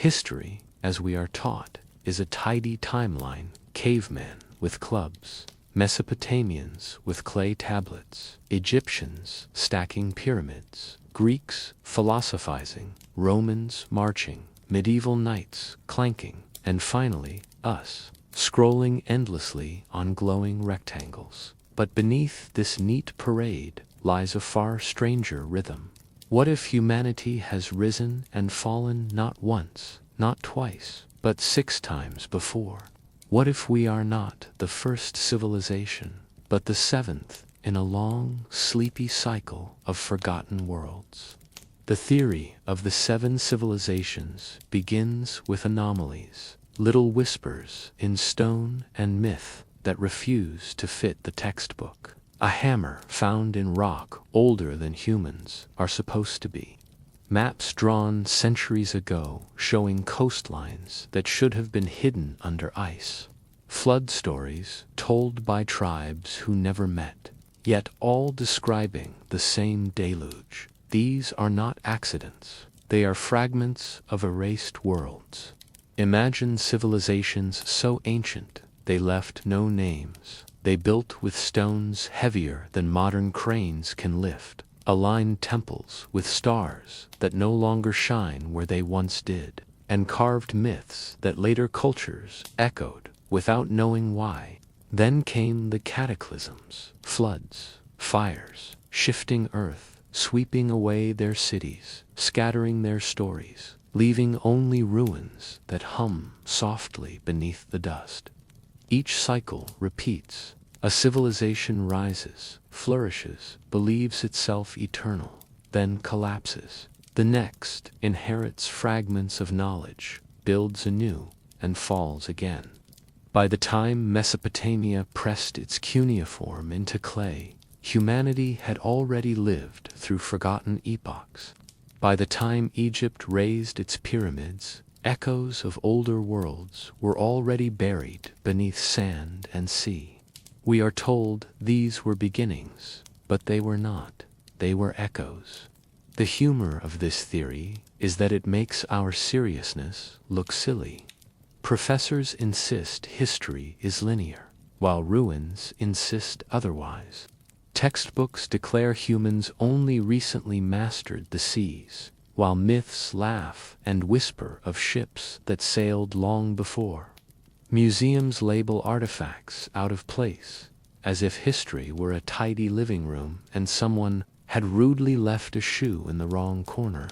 History, as we are taught, is a tidy timeline: cavemen with clubs, Mesopotamians with clay tablets, Egyptians stacking pyramids, Greeks philosophizing, Romans marching, medieval knights clanking, and finally, us, scrolling endlessly on glowing rectangles. But beneath this neat parade lies a far stranger rhythm. What if humanity has risen and fallen not once, not twice, but 6 times before? What if we are not the first civilization, but the 7th in a long, sleepy cycle of forgotten worlds? The theory of the 7 civilizations begins with anomalies, little whispers in stone and myth that refuse to fit the textbook. A hammer found in rock older than humans are supposed to be. Maps drawn centuries ago showing coastlines that should have been hidden under ice. Flood stories told by tribes who never met, yet all describing the same deluge. These are not accidents. They are fragments of erased worlds. Imagine civilizations so ancient they left no names. They built with stones heavier than modern cranes can lift, aligned temples with stars that no longer shine where they once did, and carved myths that later cultures echoed without knowing why. Then came the cataclysms, floods, fires, shifting earth, sweeping away their cities, scattering their stories, leaving only ruins that hum softly beneath the dust. Each cycle repeats. A civilization rises, flourishes, believes itself eternal, then collapses. The next inherits fragments of knowledge, builds anew, and falls again. By the time Mesopotamia pressed its cuneiform into clay, humanity had already lived through forgotten epochs. By the time Egypt raised its pyramids, echoes of older worlds were already buried beneath sand and sea. We are told these were beginnings, but they were not. They were echoes. The humor of this theory is that it makes our seriousness look silly. Professors insist history is linear, while ruins insist otherwise. Textbooks declare humans only recently mastered the seas, while myths laugh and whisper of ships that sailed long before. Museums label artifacts out of place, as if history were a tidy living room and someone had rudely left a shoe in the wrong corner.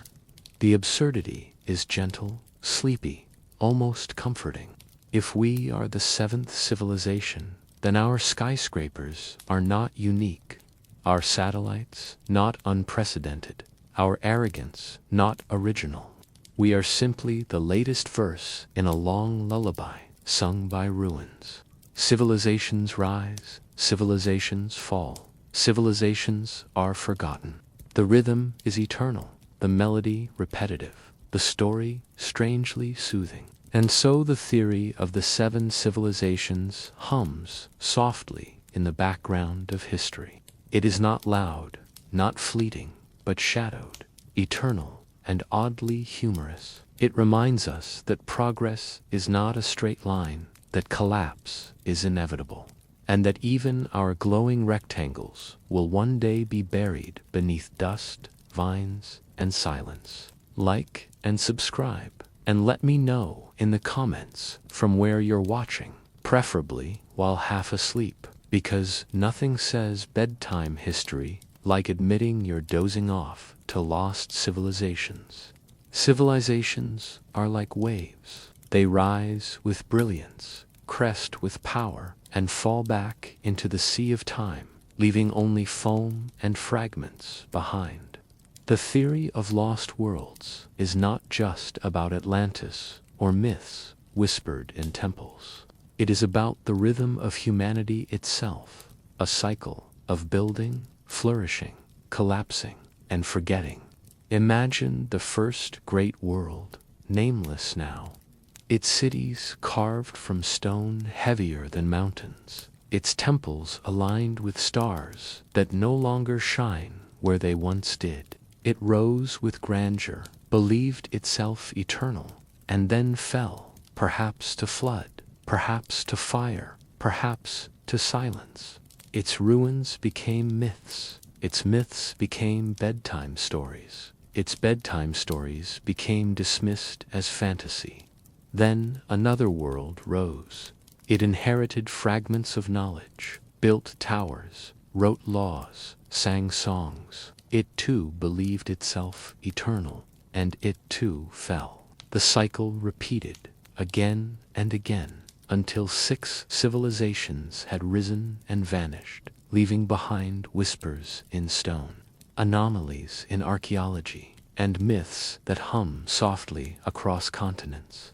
The absurdity is gentle, sleepy, almost comforting. If we are the 7th civilization, then our skyscrapers are not unique, our satellites not unprecedented, our arrogance not original. We are simply the latest verse in a long lullaby sung by ruins. Civilizations rise, civilizations fall, civilizations are forgotten. The rhythm is eternal, the melody repetitive, the story strangely soothing. And so the theory of the 7 civilizations hums softly in the background of history. It is not loud, not fleeting, but shadowed, eternal, and oddly humorous. It reminds us that progress is not a straight line, that collapse is inevitable, and that even our glowing rectangles will one day be buried beneath dust, vines, and silence. Like and subscribe, and let me know in the comments from where you're watching, preferably while half asleep, because nothing says bedtime history like admitting you're dozing off to lost civilizations. Civilizations are like waves. They rise with brilliance, crest with power, and fall back into the sea of time, leaving only foam and fragments behind. The theory of lost worlds is not just about Atlantis or myths whispered in temples. It is about the rhythm of humanity itself, a cycle of building, flourishing, collapsing, and forgetting. Imagine the first great world, nameless now, its cities carved from stone heavier than mountains, its temples aligned with stars that no longer shine where they once did. It rose with grandeur, believed itself eternal, and then fell, perhaps to flood, perhaps to fire, perhaps to silence. Its ruins became myths. Its myths became bedtime stories. Its bedtime stories became dismissed as fantasy. Then another world rose. It inherited fragments of knowledge, built towers, wrote laws, sang songs. It too believed itself eternal, and it too fell. The cycle repeated, again and again, until 6 civilizations had risen and vanished, leaving behind whispers in stone, anomalies in archaeology, and myths that hum softly across continents.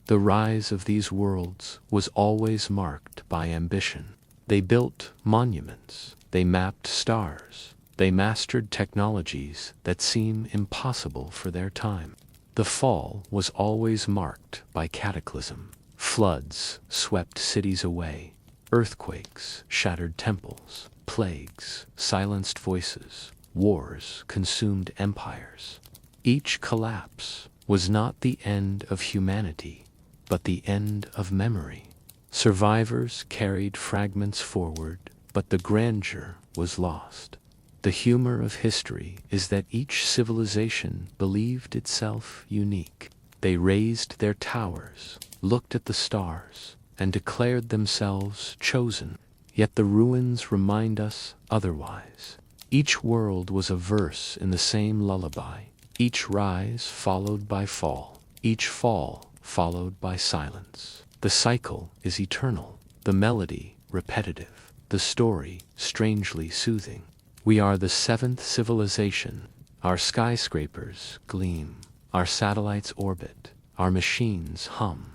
The rise of these worlds was always marked by ambition. They built monuments, they mapped stars, they mastered technologies that seem impossible for their time. The fall was always marked by cataclysm. Floods swept cities away, earthquakes shattered temples, plagues silenced voices, wars consumed empires. Each collapse was not the end of humanity, but the end of memory. Survivors carried fragments forward, but the grandeur was lost. The humor of history is that each civilization believed itself unique. They raised their towers, looked at the stars, and declared themselves chosen. Yet the ruins remind us otherwise. Each world was a verse in the same lullaby, each rise followed by fall, each fall followed by silence. The cycle is eternal, the melody repetitive, the story strangely soothing. We are the 7th civilization. Our skyscrapers gleam, our satellites orbit, our machines hum.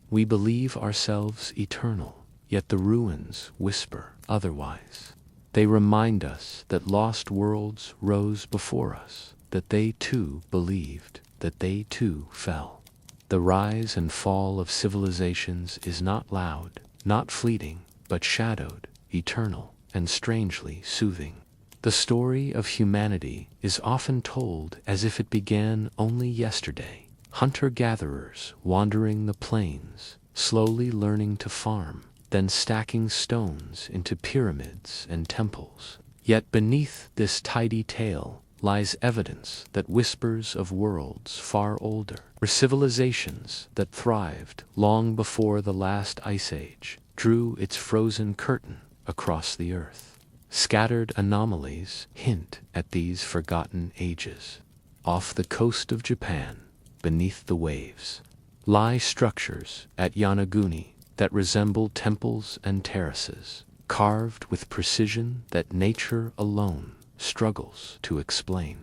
We believe ourselves eternal, yet the ruins whisper otherwise. They remind us that lost worlds rose before us, that they too believed, that they too fell. The rise and fall of civilizations is not loud, not fleeting, but shadowed, eternal, and strangely soothing. The story of humanity is often told as if it began only yesterday. Hunter-gatherers wandering the plains, slowly learning to farm, then stacking stones into pyramids and temples. Yet beneath this tidy tale lies evidence that whispers of worlds far older, or civilizations that thrived long before the last ice age drew its frozen curtain across the earth. Scattered anomalies hint at these forgotten ages. Off the coast of Japan, beneath the waves, lie structures at Yonaguni that resemble temples and terraces, carved with precision that nature alone struggles to explain.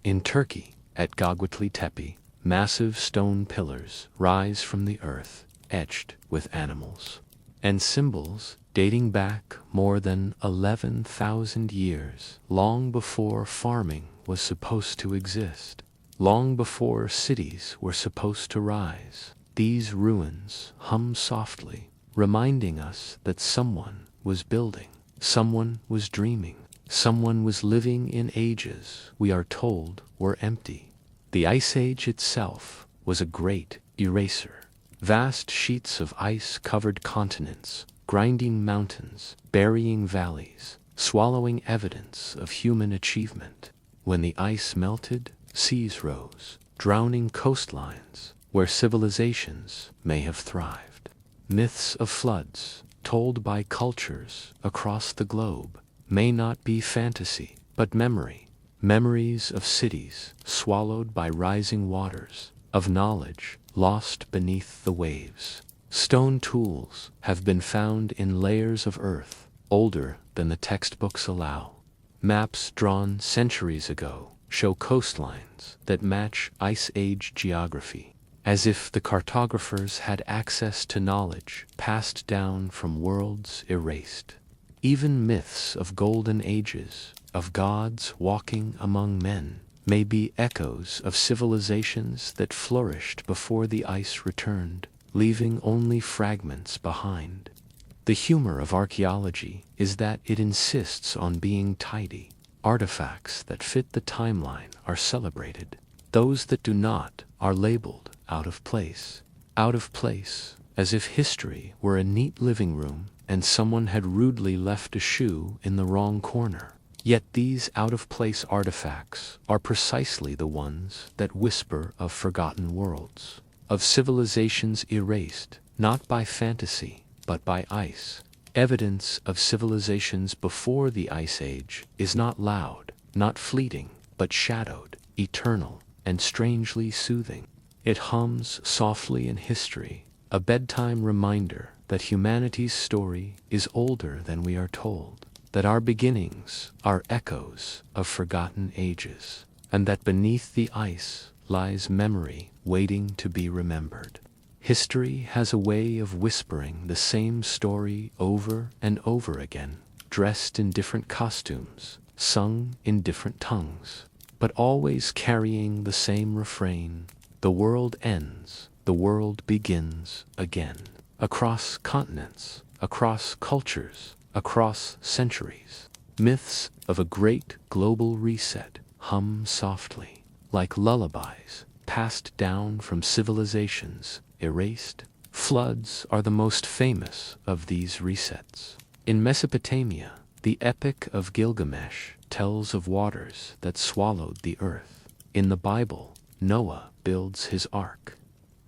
In Turkey, at Göbekli Tepe, massive stone pillars rise from the earth, etched with animals and symbols dating back more than 11,000 years, long before farming was supposed to exist, long before cities were supposed to rise. These ruins hum softly, reminding us that someone was building, someone was dreaming, someone was living in ages we are told were empty. The Ice Age itself was a great eraser. Vast sheets of ice covered continents, grinding mountains, burying valleys, swallowing evidence of human achievement. When the ice melted, seas rose, drowning coastlines where civilizations may have thrived. Myths of floods, told by cultures across the globe, may not be fantasy, but memory. Memories of cities swallowed by rising waters, of knowledge lost beneath the waves. Stone tools have been found in layers of earth older than the textbooks allow. Maps drawn centuries ago show coastlines that match Ice Age geography, as if the cartographers had access to knowledge passed down from worlds erased. Even myths of golden ages, of gods walking among men, may be echoes of civilizations that flourished before the ice returned, leaving only fragments behind. The humor of archaeology is that it insists on being tidy. Artifacts that fit the timeline are celebrated. Those that do not are labeled out of place. Out of place, as if history were a neat living room and someone had rudely left a shoe in the wrong corner. Yet these out-of-place artifacts are precisely the ones that whisper of forgotten worlds, of civilizations erased, not by fantasy, but by ice. Evidence of civilizations before the Ice Age is not loud, not fleeting, but shadowed, eternal, and strangely soothing. It hums softly in history, a bedtime reminder that humanity's story is older than we are told, that our beginnings are echoes of forgotten ages, and that beneath the ice lies memory waiting to be remembered. History has a way of whispering the same story over and over again, dressed in different costumes, sung in different tongues, but always carrying the same refrain: the world ends, the world begins again. Across continents, across cultures, across centuries, myths of a great global reset hum softly, like lullabies passed down from civilizations erased. Floods are the most famous of these resets. In Mesopotamia, the Epic of Gilgamesh tells of waters that swallowed the earth. In the Bible, Noah builds his ark.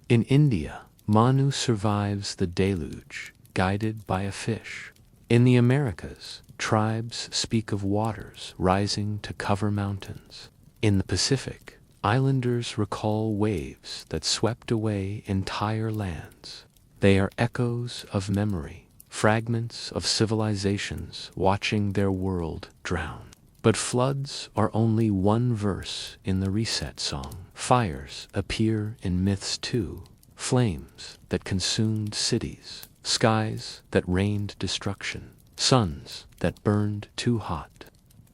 In India, Manu survives the deluge, guided by a fish. In the Americas, tribes speak of waters rising to cover mountains. In the Pacific, islanders recall waves that swept away entire lands. They are echoes of memory, fragments of civilizations watching their world drown. But floods are only one verse in the reset song. Fires appear in myths too, flames that consumed cities, skies that rained destruction, suns that burned too hot.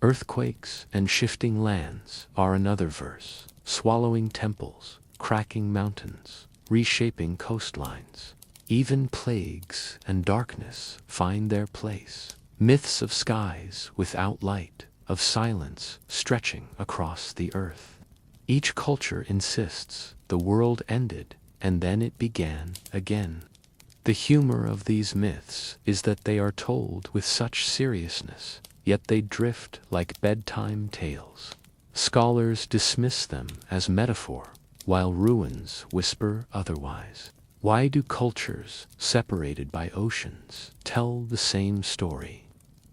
Earthquakes and shifting lands are another verse, swallowing temples, cracking mountains, reshaping coastlines. Even plagues and darkness find their place. Myths of skies without light, of silence stretching across the earth. Each culture insists the world ended and then it began again. The humor of these myths is that they are told with such seriousness, yet they drift like bedtime tales. Scholars dismiss them as metaphor, while ruins whisper otherwise. Why do cultures separated by oceans tell the same story?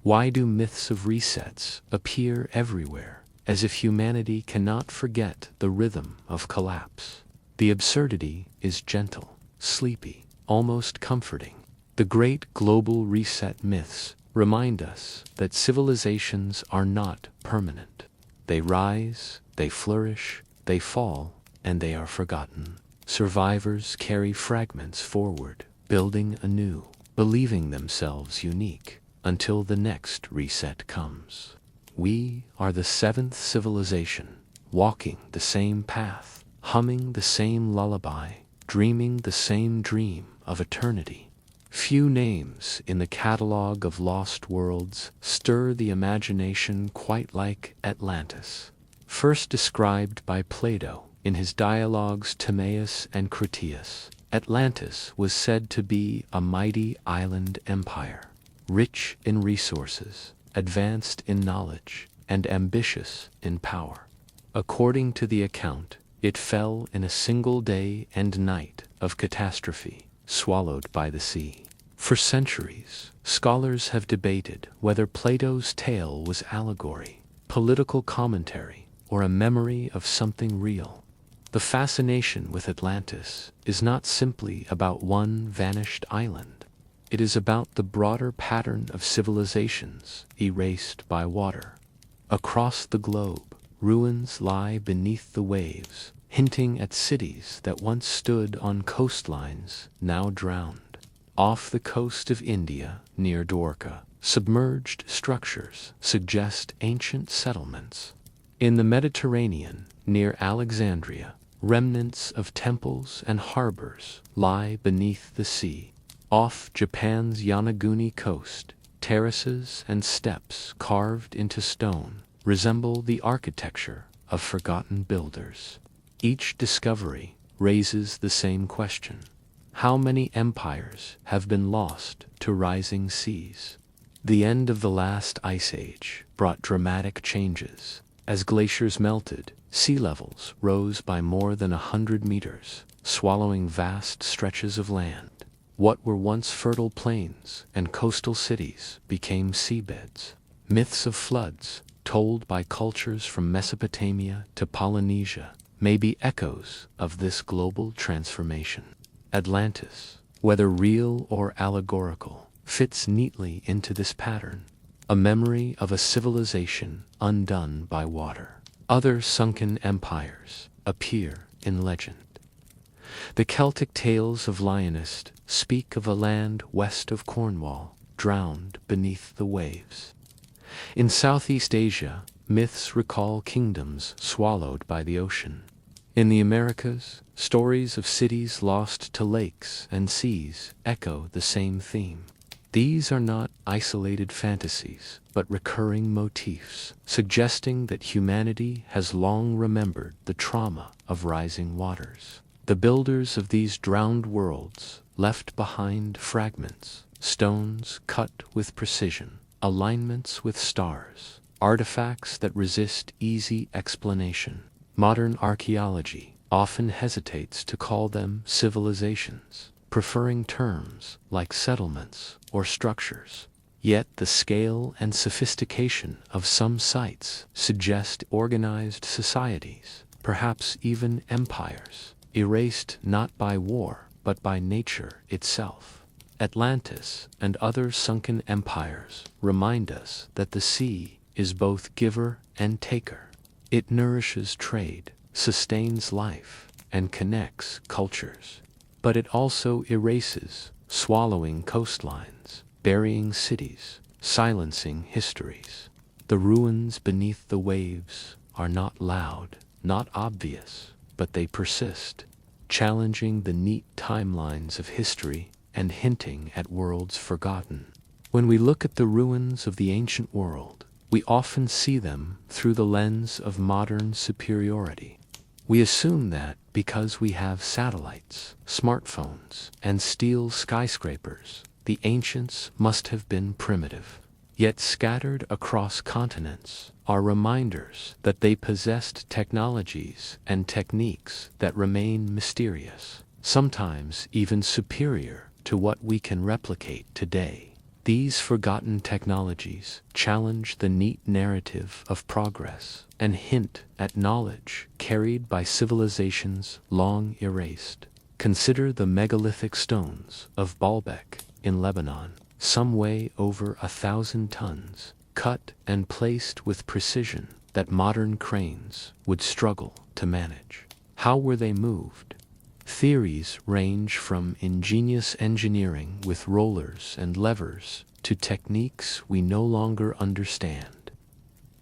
Why do myths of resets appear everywhere, as if humanity cannot forget the rhythm of collapse? The absurdity is gentle, sleepy, almost comforting. The great global reset myths remind us that civilizations are not permanent. They rise, they flourish, they fall, and they are forgotten. Survivors carry fragments forward, building anew, believing themselves unique, until the next reset comes. We are the seventh civilization, walking the same path, humming the same lullaby, dreaming the same dream of eternity. Few names in the catalog of lost worlds stir the imagination quite like Atlantis. First described by Plato in his dialogues Timaeus and Critias, Atlantis was said to be a mighty island empire, rich in resources, advanced in knowledge, and ambitious in power. According to the account, it fell in a single day and night of catastrophe, swallowed by the sea. For centuries, scholars have debated whether Plato's tale was allegory, political commentary, or a memory of something real. The fascination with Atlantis is not simply about one vanished island. It is about the broader pattern of civilizations erased by water. Across the globe, ruins lie beneath the waves, hinting at cities that once stood on coastlines now drowned. Off the coast of India, near Dwarka, submerged structures suggest ancient settlements. In the Mediterranean, near Alexandria, remnants of temples and harbors lie beneath the sea. Off Japan's Yonaguni coast, terraces and steps carved into stone resemble the architecture of forgotten builders. Each discovery raises the same question. How many empires have been lost to rising seas? The end of the last ice age brought dramatic changes. As glaciers melted, sea levels rose by more than 100 meters, swallowing vast stretches of land. What were once fertile plains and coastal cities became seabeds. Myths of floods, told by cultures from Mesopotamia to Polynesia, may be echoes of this global transformation. Atlantis, whether real or allegorical, fits neatly into this pattern, a memory of a civilization undone by water. Other sunken empires appear in legend. The Celtic tales of Lionist speak of a land west of Cornwall, drowned beneath the waves. In Southeast Asia, myths recall kingdoms swallowed by the ocean. In the Americas, stories of cities lost to lakes and seas echo the same theme. These are not isolated fantasies, but recurring motifs, suggesting that humanity has long remembered the trauma of rising waters. The builders of these drowned worlds left behind fragments, stones cut with precision, alignments with stars, artifacts that resist easy explanation. Modern archaeology often hesitates to call them civilizations, preferring terms like settlements or structures. Yet the scale and sophistication of some sites suggest organized societies, perhaps even empires, erased not by war but by nature itself. Atlantis and other sunken empires remind us that the sea is both giver and taker. It nourishes trade, sustains life, and connects cultures. But it also erases, swallowing coastlines, burying cities, silencing histories. The ruins beneath the waves are not loud, not obvious, but they persist, challenging the neat timelines of history and hinting at worlds forgotten. When we look at the ruins of the ancient world, we often see them through the lens of modern superiority. We assume that because we have satellites, smartphones, and steel skyscrapers, the ancients must have been primitive. Yet scattered across continents are reminders that they possessed technologies and techniques that remain mysterious, sometimes even superior to what we can replicate today. These forgotten technologies challenge the neat narrative of progress and hint at knowledge carried by civilizations long erased. Consider the megalithic stones of Baalbek in Lebanon, some weigh over 1,000 tons, cut and placed with precision that modern cranes would struggle to manage. How were they moved? Theories range from ingenious engineering with rollers and levers to techniques we no longer understand.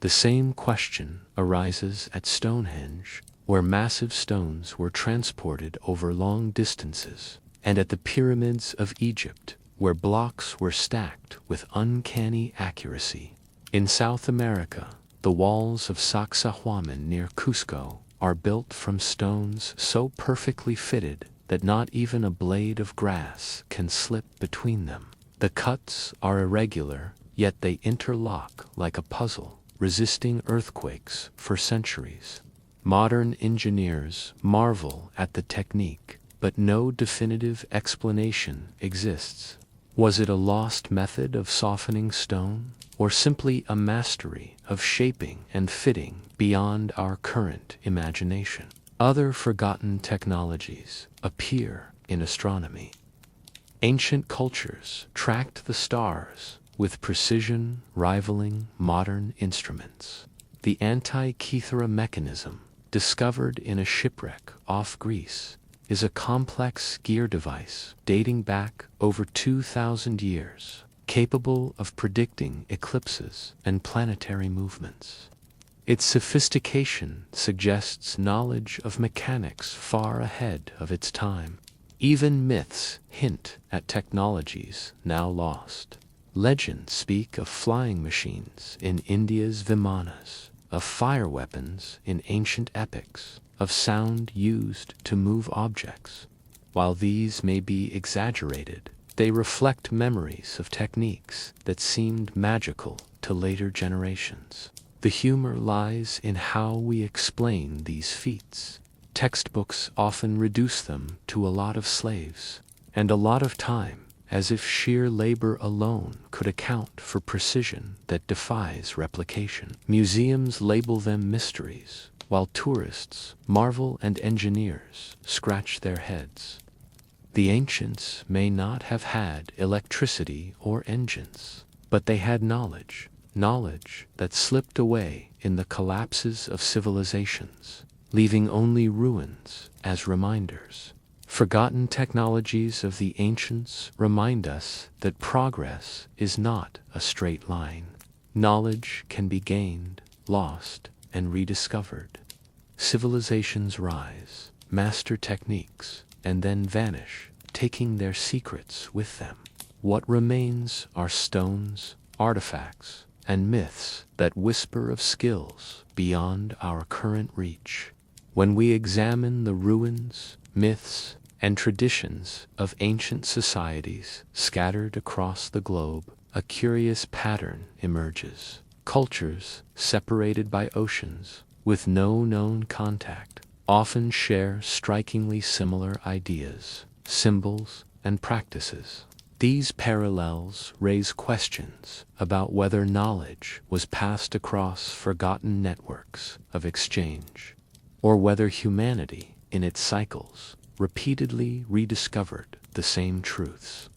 The same question arises at Stonehenge, where massive stones were transported over long distances, and at the pyramids of Egypt, where blocks were stacked with uncanny accuracy. In South America, the walls of Sacsayhuaman near Cusco are built from stones so perfectly fitted that not even a blade of grass can slip between them. The cuts are irregular, yet they interlock like a puzzle, resisting earthquakes for centuries. Modern engineers marvel at the technique, but no definitive explanation exists. Was it a lost method of softening stone, or simply a mastery of shaping and fitting beyond our current imagination? Other forgotten technologies appear in astronomy. Ancient cultures tracked the stars with precision rivaling modern instruments. The Antikythera mechanism, discovered in a shipwreck off Greece, is a complex gear device dating back over 2,000 years, capable of predicting eclipses and planetary movements. Its sophistication suggests knowledge of mechanics far ahead of its time. Even myths hint at technologies now lost. Legends speak of flying machines in India's Vimanas, of fire weapons in ancient epics, of sound used to move objects. While these may be exaggerated, they reflect memories of techniques that seemed magical to later generations. The humor lies in how we explain these feats. Textbooks often reduce them to a lot of slaves and a lot of time, as if sheer labor alone could account for precision that defies replication. Museums label them mysteries, while tourists marvel and engineers scratch their heads. The ancients may not have had electricity or engines, but they had knowledge that slipped away in the collapses of civilizations, leaving only ruins as reminders. Forgotten technologies of the ancients remind us that progress is not a straight line. Knowledge can be gained, lost, and rediscovered. Civilizations rise, master techniques, and then vanish, taking their secrets with them. What remains are stones, artifacts, and myths that whisper of skills beyond our current reach. When we examine the ruins, myths, and traditions of ancient societies scattered across the globe, a curious pattern emerges. Cultures separated by oceans, with no known contact, often share strikingly similar ideas, symbols, and practices. These parallels raise questions about whether knowledge was passed across forgotten networks of exchange, or whether humanity, in its cycles, repeatedly rediscovered the same truths.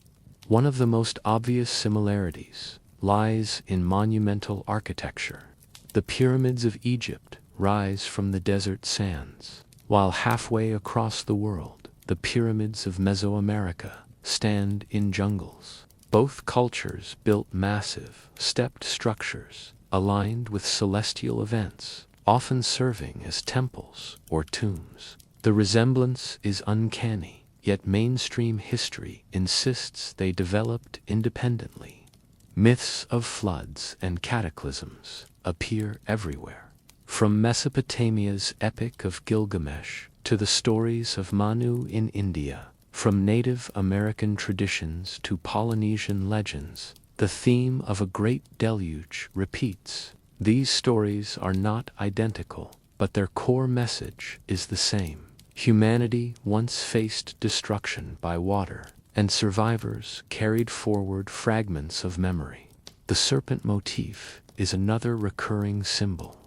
One of the most obvious similarities lies in monumental architecture. The pyramids of Egypt rise from the desert sands, while halfway across the world, the pyramids of Mesoamerica stand in jungles. Both cultures built massive, stepped structures aligned with celestial events, often serving as temples or tombs. The resemblance is uncanny, yet mainstream history insists they developed independently. Myths of floods and cataclysms appear everywhere. From Mesopotamia's Epic of Gilgamesh to the stories of Manu in India, from Native American traditions to Polynesian legends, the theme of a great deluge repeats. These stories are not identical, but their core message is the same. Humanity once faced destruction by water, and survivors carried forward fragments of memory. The serpent motif is another recurring symbol.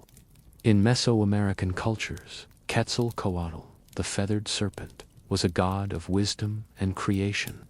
In Mesoamerican cultures, Quetzalcoatl, the feathered serpent, was a god of wisdom and creation.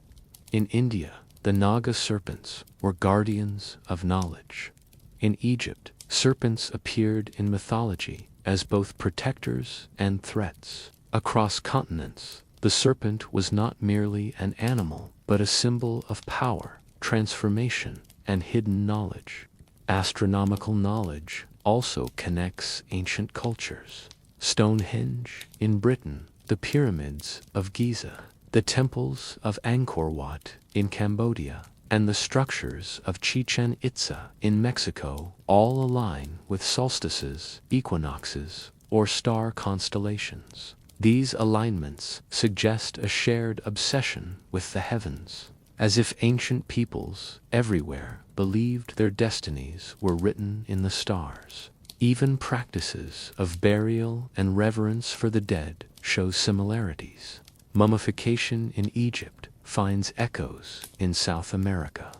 In India, the Naga serpents were guardians of knowledge. In Egypt, serpents appeared in mythology as both protectors and threats. Across continents, the serpent was not merely an animal, but a symbol of power, transformation, and hidden knowledge. Astronomical knowledge also connects ancient cultures. Stonehenge in Britain, the pyramids of Giza, the temples of Angkor Wat in Cambodia, and the structures of Chichen Itza in Mexico all align with solstices, equinoxes, or star constellations. These alignments suggest a shared obsession with the heavens, as if ancient peoples everywhere believed their destinies were written in the stars. Even practices of burial and reverence for the dead show similarities. Mummification in Egypt finds echoes in South America.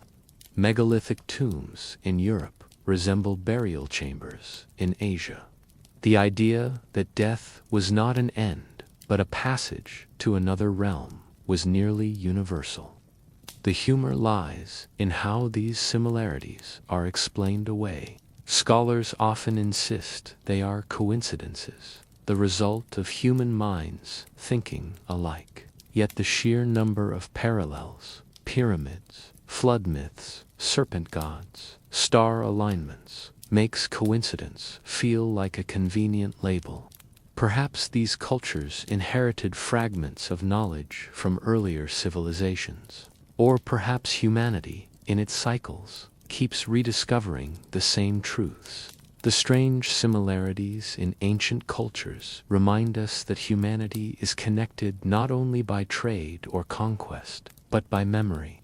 Megalithic tombs in Europe resemble burial chambers in Asia. The idea that death was not an end, but a passage to another realm, was nearly universal. The humor lies in how these similarities are explained away. Scholars often insist they are coincidences, the result of human minds thinking alike. Yet the sheer number of parallels, pyramids, flood myths, serpent gods, star alignments, makes coincidence feel like a convenient label. Perhaps these cultures inherited fragments of knowledge from earlier civilizations. Or perhaps humanity, in its cycles, keeps rediscovering the same truths. The strange similarities in ancient cultures remind us that humanity is connected not only by trade or conquest, but by memory.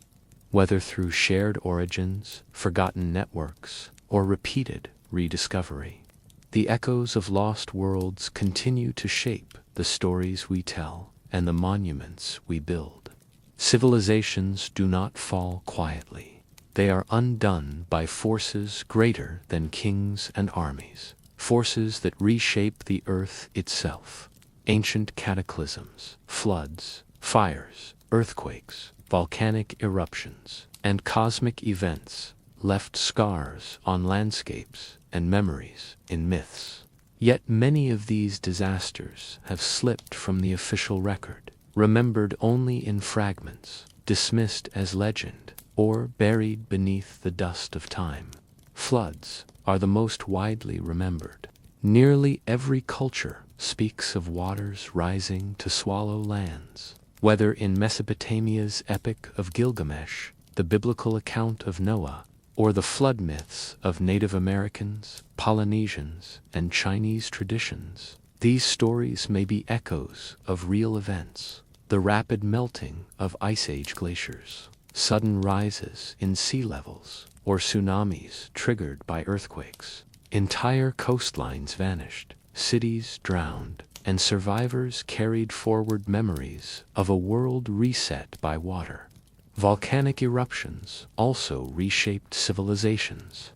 Whether through shared origins, forgotten networks, or repeated rediscovery, the echoes of lost worlds continue to shape the stories we tell and the monuments we build. Civilizations do not fall quietly. They are undone by forces greater than kings and armies, forces that reshape the earth itself. Ancient cataclysms, floods, fires, earthquakes, volcanic eruptions, and cosmic events left scars on landscapes and memories in myths. Yet many of these disasters have slipped from the official record, remembered only in fragments, dismissed as legend, or buried beneath the dust of time. Floods are the most widely remembered. Nearly every culture speaks of waters rising to swallow lands. Whether in Mesopotamia's Epic of Gilgamesh, the biblical account of Noah, or the flood myths of Native Americans, Polynesians, and Chinese traditions, these stories may be echoes of real events. The rapid melting of Ice Age glaciers, sudden rises in sea levels, or tsunamis triggered by earthquakes. Entire coastlines vanished, cities drowned, and survivors carried forward memories of a world reset by water. Volcanic eruptions also reshaped civilizations.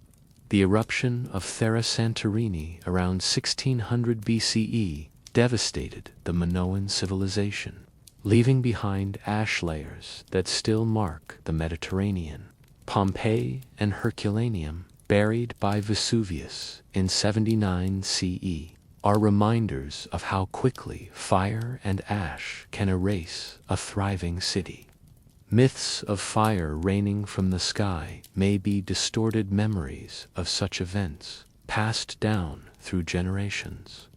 The eruption of Thera Santorini around 1600 BCE devastated the Minoan civilization, leaving behind ash layers that still mark the Mediterranean. Pompeii and Herculaneum, buried by Vesuvius in 79 CE, are reminders of how quickly fire and ash can erase a thriving city. Myths of fire raining from the sky may be distorted memories of such events, passed down through generations.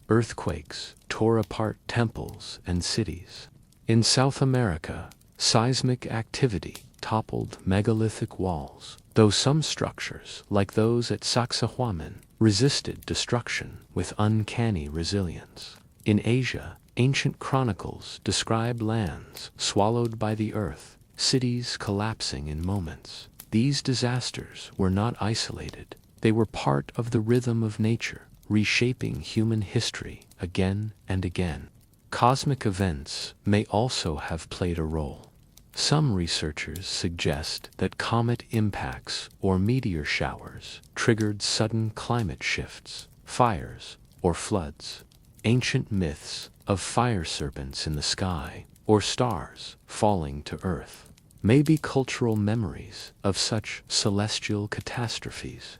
Earthquakes tore apart temples and cities. In South America, seismic activity toppled megalithic walls, though some structures, like those at Sacsayhuaman, resisted destruction with uncanny resilience. In Asia, ancient chronicles describe lands swallowed by the earth, cities collapsing in moments. These disasters were not isolated. They were part of the rhythm of nature, reshaping human history again and again. Cosmic events may also have played a role. Some researchers suggest that comet impacts or meteor showers triggered sudden climate shifts, fires, or floods. Ancient myths of fire serpents in the sky or stars falling to earth may be cultural memories of such celestial catastrophes.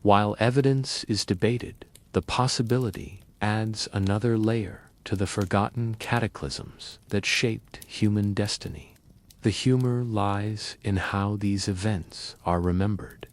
While evidence is debated, the possibility adds another layer to the forgotten cataclysms that shaped human destiny. The humor lies in how these events are remembered.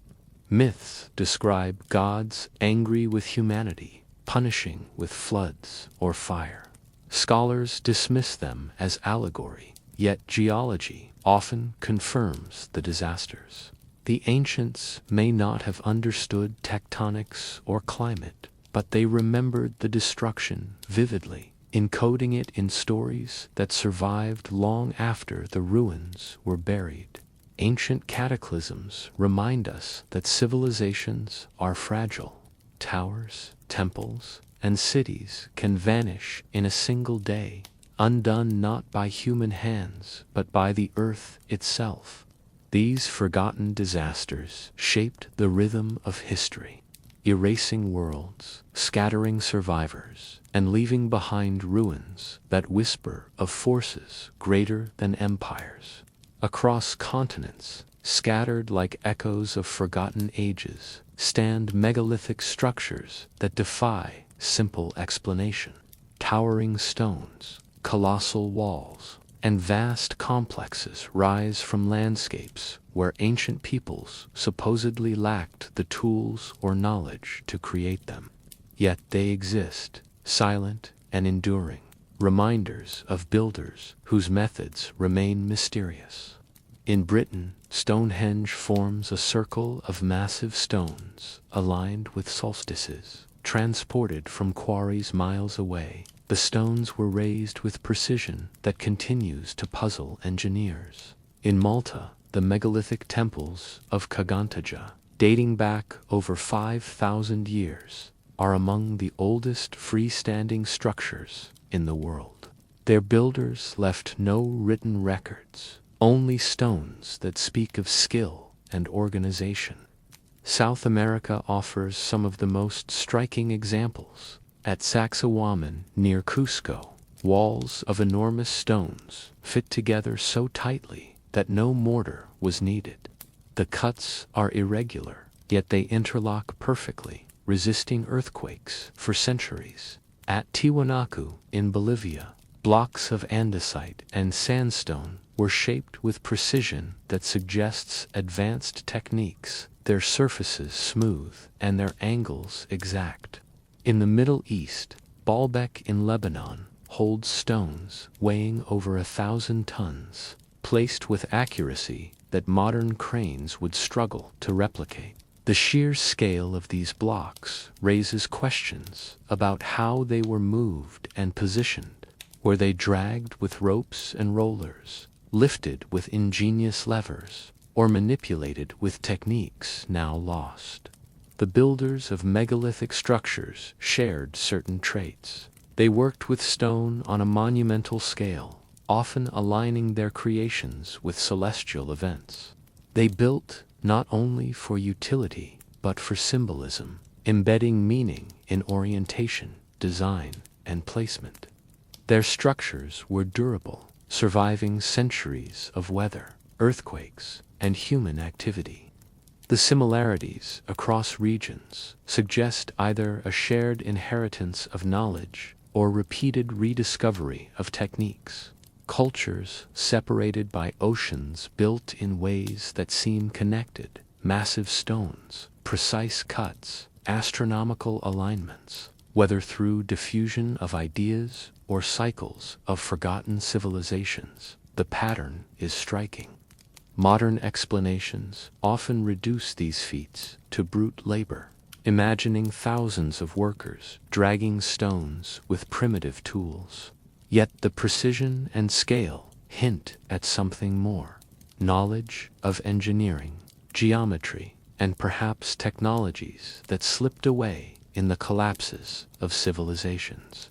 Myths describe gods angry with humanity, punishing with floods or fire. Scholars dismiss them as allegory, yet geology often confirms the disasters. The ancients may not have understood tectonics or climate, but they remembered the destruction vividly, encoding it in stories that survived long after the ruins were buried. Ancient cataclysms remind us that civilizations are fragile. Towers, temples, and cities can vanish in a single day, undone not by human hands, but by the earth itself. These forgotten disasters shaped the rhythm of history, erasing worlds, scattering survivors, and leaving behind ruins that whisper of forces greater than empires. Across continents, scattered like echoes of forgotten ages, stand megalithic structures that defy simple explanation. Towering stones, colossal walls, and vast complexes rise from landscapes where ancient peoples supposedly lacked the tools or knowledge to create them. Yet they exist, silent and enduring, reminders of builders whose methods remain mysterious. In Britain, Stonehenge forms a circle of massive stones aligned with solstices, transported from quarries miles away. The stones were raised with precision that continues to puzzle engineers. In Malta, the megalithic temples of Kagantaja, dating back over 5,000 years, are among the oldest freestanding structures in the world. Their builders left no written records, only stones that speak of skill and organization. South America offers some of the most striking examples. At Sacsayhuaman, near Cusco, walls of enormous stones fit together so tightly that no mortar was needed. The cuts are irregular, yet they interlock perfectly, resisting earthquakes for centuries. At Tiwanaku, in Bolivia, blocks of andesite and sandstone were shaped with precision that suggests advanced techniques, their surfaces smooth and their angles exact. In the Middle East, Baalbek in Lebanon holds stones weighing over 1,000 tons, placed with accuracy that modern cranes would struggle to replicate. The sheer scale of these blocks raises questions about how they were moved and positioned. Were they dragged with ropes and rollers, lifted with ingenious levers, or manipulated with techniques now lost? The builders of megalithic structures shared certain traits. They worked with stone on a monumental scale, often aligning their creations with celestial events. They built not only for utility, but for symbolism, embedding meaning in orientation, design, and placement. Their structures were durable, surviving centuries of weather, earthquakes, and human activity. The similarities across regions suggest either a shared inheritance of knowledge or repeated rediscovery of techniques. Cultures separated by oceans built in ways that seem connected, massive stones, precise cuts, astronomical alignments, whether through diffusion of ideas or cycles of forgotten civilizations, the pattern is striking. Modern explanations often reduce these feats to brute labor, imagining thousands of workers dragging stones with primitive tools. Yet the precision and scale hint at something more: knowledge of engineering, geometry, and perhaps technologies that slipped away in the collapses of civilizations.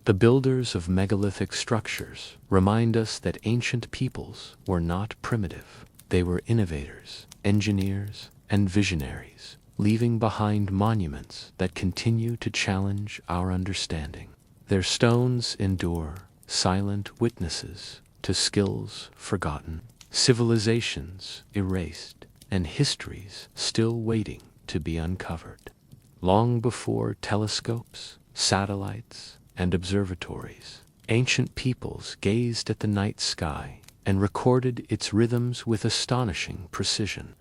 The builders of megalithic structures remind us that ancient peoples were not primitive. They were innovators, engineers, and visionaries, leaving behind monuments that continue to challenge our understanding. Their stones endure, silent witnesses to skills forgotten, civilizations erased, and histories still waiting to be uncovered. Long before telescopes, satellites, and observatories, ancient peoples gazed at the night sky and recorded its rhythms with astonishing precision.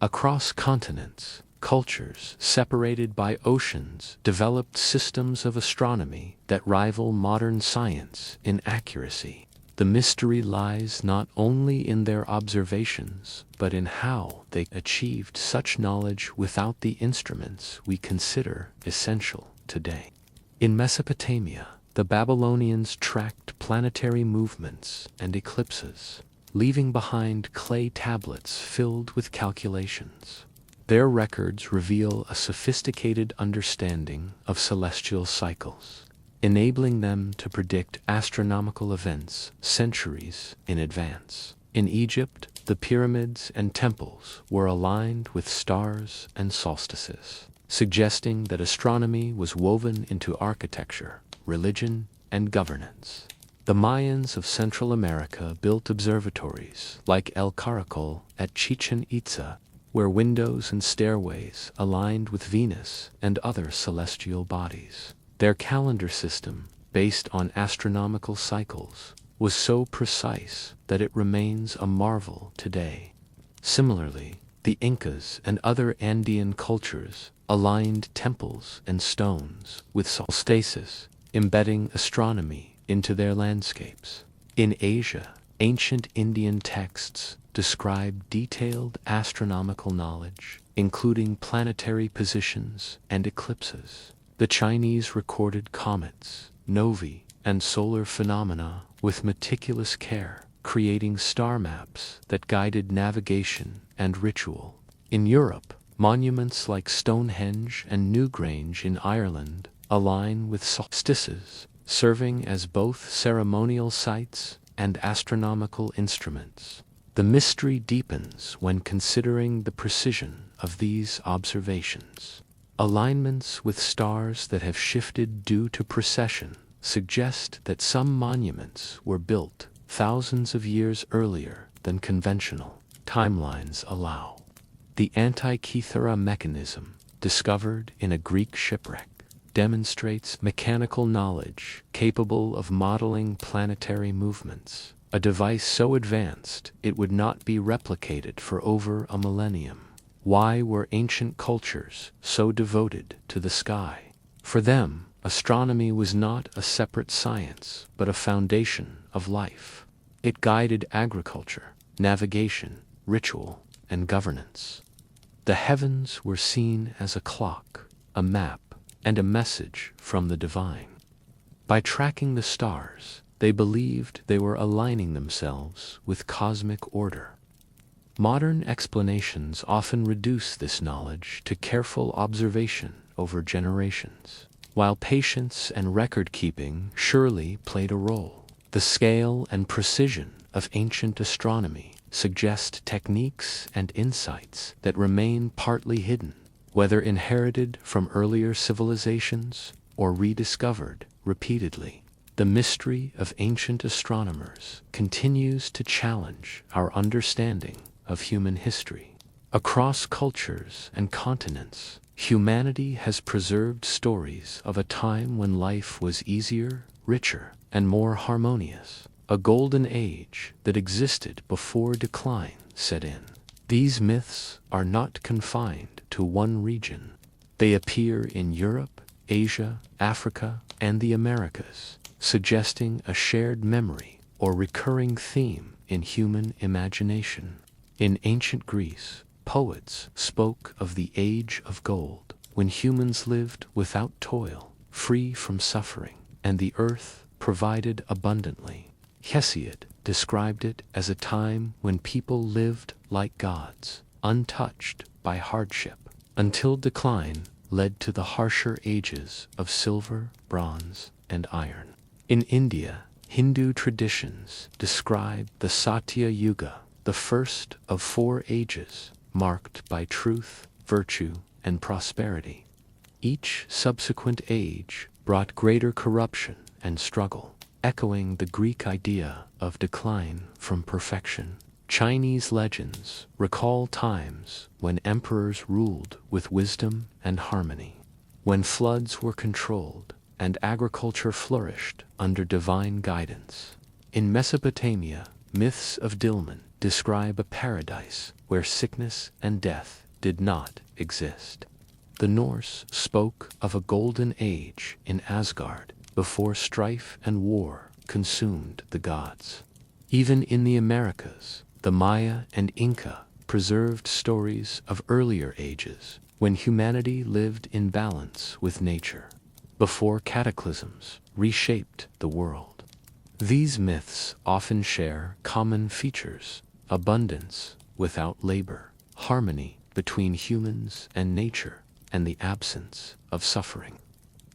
Across continents, cultures separated by oceans developed systems of astronomy that rival modern science in accuracy. The mystery lies not only in their observations, but in how they achieved such knowledge without the instruments we consider essential today. In Mesopotamia, the Babylonians tracked planetary movements and eclipses, leaving behind clay tablets filled with calculations. Their records reveal a sophisticated understanding of celestial cycles, enabling them to predict astronomical events centuries in advance. In Egypt, the pyramids and temples were aligned with stars and solstices, suggesting that astronomy was woven into architecture, religion, and governance. The Mayans of Central America built observatories like El Caracol at Chichen Itza, where windows and stairways aligned with Venus and other celestial bodies. Their calendar system, based on astronomical cycles, was so precise that it remains a marvel today. Similarly, the Incas and other Andean cultures aligned temples and stones with solstices, embedding astronomy into their landscapes. In Asia, ancient Indian texts describe detailed astronomical knowledge, including planetary positions and eclipses. The Chinese recorded comets, novae, and solar phenomena with meticulous care, creating star maps that guided navigation and ritual. In Europe, monuments like Stonehenge and Newgrange in Ireland align with solstices, serving as both ceremonial sites and astronomical instruments. The mystery deepens when considering the precision of these observations. Alignments with stars that have shifted due to precession suggest that some monuments were built thousands of years earlier than conventional timelines allow. The Antikythera mechanism, discovered in a Greek shipwreck, demonstrates mechanical knowledge capable of modeling planetary movements, a device so advanced it would not be replicated for over a millennium. Why were ancient cultures so devoted to the sky? For them, astronomy was not a separate science, but a foundation of life. It guided agriculture, navigation, ritual, and governance. The heavens were seen as a clock, a map, and a message from the divine. By tracking the stars, they believed they were aligning themselves with cosmic order. Modern explanations often reduce this knowledge to careful observation over generations. While patience and record-keeping surely played a role, the scale and precision of ancient astronomy suggest techniques and insights that remain partly hidden, whether inherited from earlier civilizations or rediscovered repeatedly. The mystery of ancient astronomers continues to challenge our understanding of human history. Across cultures and continents, humanity has preserved stories of a time when life was easier, richer, and more harmonious, a golden age that existed before decline set in. These myths are not confined to one region. They appear in Europe, Asia, Africa, and the Americas, suggesting a shared memory or recurring theme in human imagination. In ancient Greece, poets spoke of the age of gold, when humans lived without toil, free from suffering, and the earth provided abundantly. Hesiod described it as a time when people lived like gods, untouched by hardship, until decline led to the harsher ages of silver, bronze, and iron. In India, Hindu traditions describe the Satya Yuga, the first of 4 ages, marked by truth, virtue, and prosperity. Each subsequent age brought greater corruption and struggle, echoing the Greek idea of decline from perfection. Chinese legends recall times when emperors ruled with wisdom and harmony, when floods were controlled and agriculture flourished under divine guidance. In Mesopotamia, myths of Dilmun describe a paradise where sickness and death did not exist. The Norse spoke of a golden age in Asgard before strife and war consumed the gods. Even in the Americas, the Maya and Inca preserved stories of earlier ages when humanity lived in balance with nature, before cataclysms reshaped the world. These myths often share common features: abundance without labor, harmony between humans and nature, and the absence of suffering.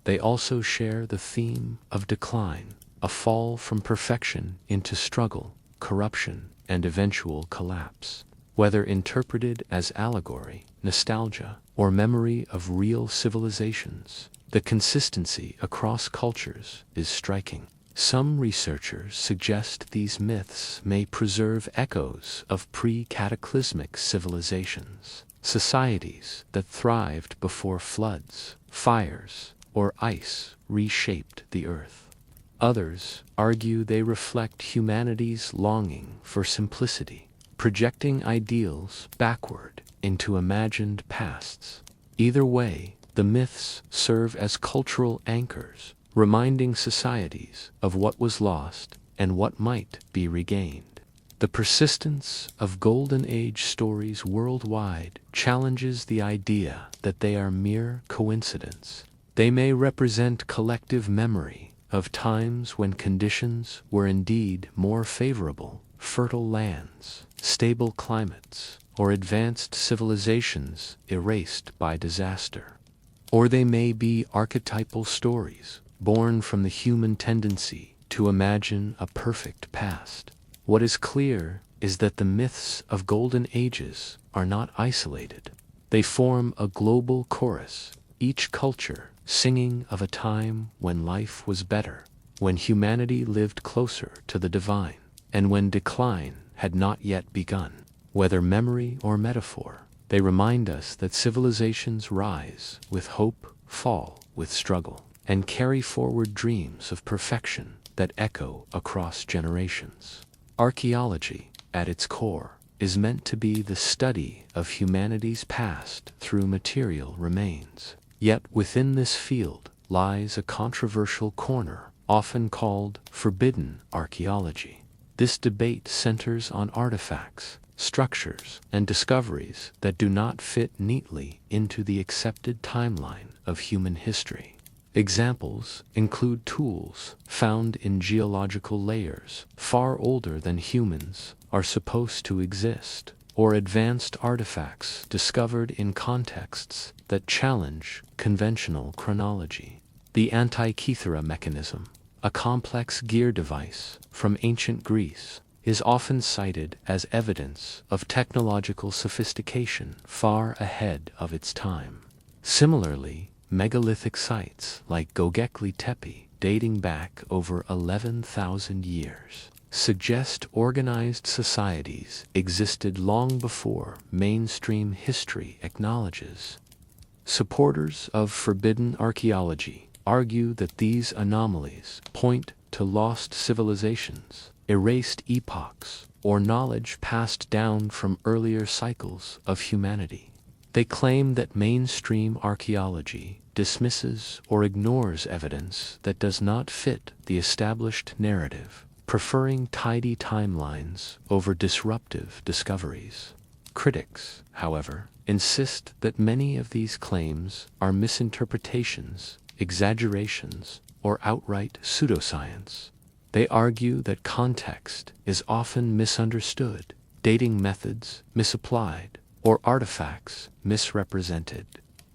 They also share the theme of decline, a fall from perfection into struggle, corruption, and eventual collapse. Whether interpreted as allegory, nostalgia, or memory of real civilizations, the consistency across cultures is striking. Some researchers suggest these myths may preserve echoes of pre-cataclysmic civilizations, societies that thrived before floods, fires, or ice reshaped the earth. Others argue they reflect humanity's longing for simplicity, projecting ideals backward into imagined pasts. Either way, the myths serve as cultural anchors, reminding societies of what was lost and what might be regained. The persistence of Golden Age stories worldwide challenges the idea that they are mere coincidence. They may represent collective memory of times when conditions were indeed more favorable, fertile lands, stable climates, or advanced civilizations erased by disaster. Or they may be archetypal stories born from the human tendency to imagine a perfect past. What is clear is that the myths of golden ages are not isolated. They form a global chorus, each culture singing of a time when life was better, when humanity lived closer to the divine, and when decline had not yet begun. Whether memory or metaphor, they remind us that civilizations rise with hope, fall with struggle, and carry forward dreams of perfection that echo across generations. Archaeology, at its core, is meant to be the study of humanity's past through material remains. Yet within this field lies a controversial corner, often called forbidden archaeology. This debate centers on artifacts, structures, and discoveries that do not fit neatly into the accepted timeline of human history. Examples include tools found in geological layers far older than humans are supposed to exist, or advanced artifacts discovered in contexts that challenge conventional chronology. The Antikythera mechanism, a complex gear device from ancient Greece, is often cited as evidence of technological sophistication far ahead of its time. Similarly, megalithic sites like Göbekli Tepe, dating back over 11,000 years, suggest organized societies existed long before mainstream history acknowledges. Supporters of forbidden archaeology argue that these anomalies point to lost civilizations, erased epochs, or knowledge passed down from earlier cycles of humanity. They claim that mainstream archaeology dismisses or ignores evidence that does not fit the established narrative, preferring tidy timelines over disruptive discoveries. Critics, however, insist that many of these claims are misinterpretations, exaggerations, or outright pseudoscience. They argue that context is often misunderstood, dating methods misapplied, or artifacts misrepresented.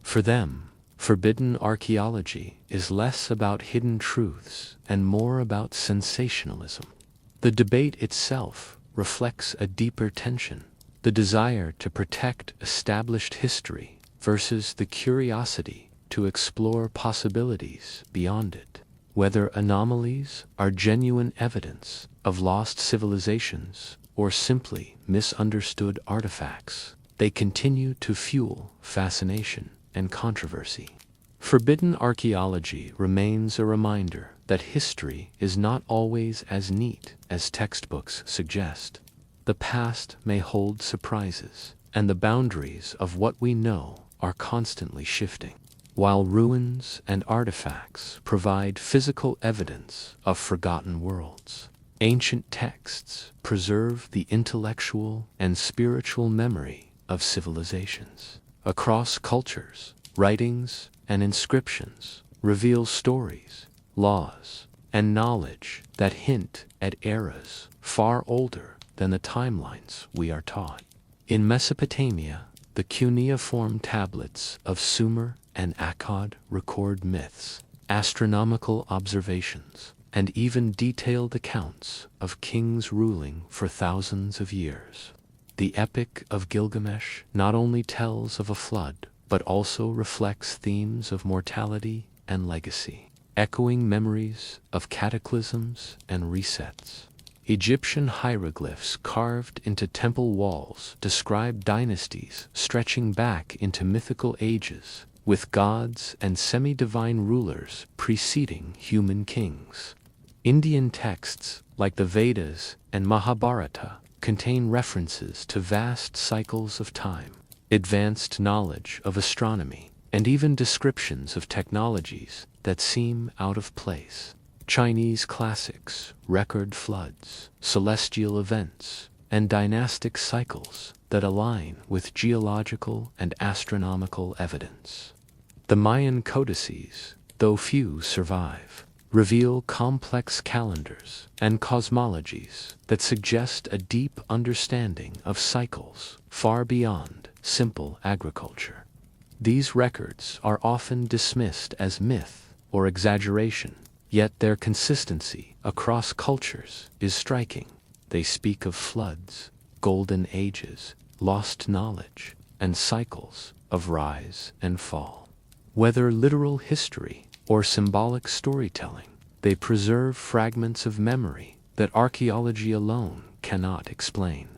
For them, forbidden archaeology is less about hidden truths and more about sensationalism. The debate itself reflects a deeper tension, the desire to protect established history versus the curiosity to explore possibilities beyond it. Whether anomalies are genuine evidence of lost civilizations or simply misunderstood artifacts, they continue to fuel fascination and controversy. Forbidden archaeology remains a reminder that history is not always as neat as textbooks suggest. The past may hold surprises, and the boundaries of what we know are constantly shifting. While ruins and artifacts provide physical evidence of forgotten worlds, ancient texts preserve the intellectual and spiritual memory of civilizations. Across cultures, writings and inscriptions reveal stories, laws, and knowledge that hint at eras far older than the timelines we are taught. In Mesopotamia, the cuneiform tablets of Sumer and Akkad record myths, astronomical observations, and even detailed accounts of kings ruling for thousands of years. The Epic of Gilgamesh not only tells of a flood, but also reflects themes of mortality and legacy, echoing memories of cataclysms and resets. Egyptian hieroglyphs carved into temple walls describe dynasties stretching back into mythical ages, with gods and semi-divine rulers preceding human kings. Indian texts, like the Vedas and Mahabharata, contain references to vast cycles of time, advanced knowledge of astronomy, and even descriptions of technologies that seem out of place. Chinese classics record floods, celestial events, and dynastic cycles that align with geological and astronomical evidence. The Mayan codices, though few survive, reveal complex calendars and cosmologies that suggest a deep understanding of cycles far beyond simple agriculture. These records are often dismissed as myth or exaggeration, yet their consistency across cultures is striking. They speak of floods, golden ages, lost knowledge, and cycles of rise and fall. Whether literal history or symbolic storytelling, they preserve fragments of memory that archaeology alone cannot explain.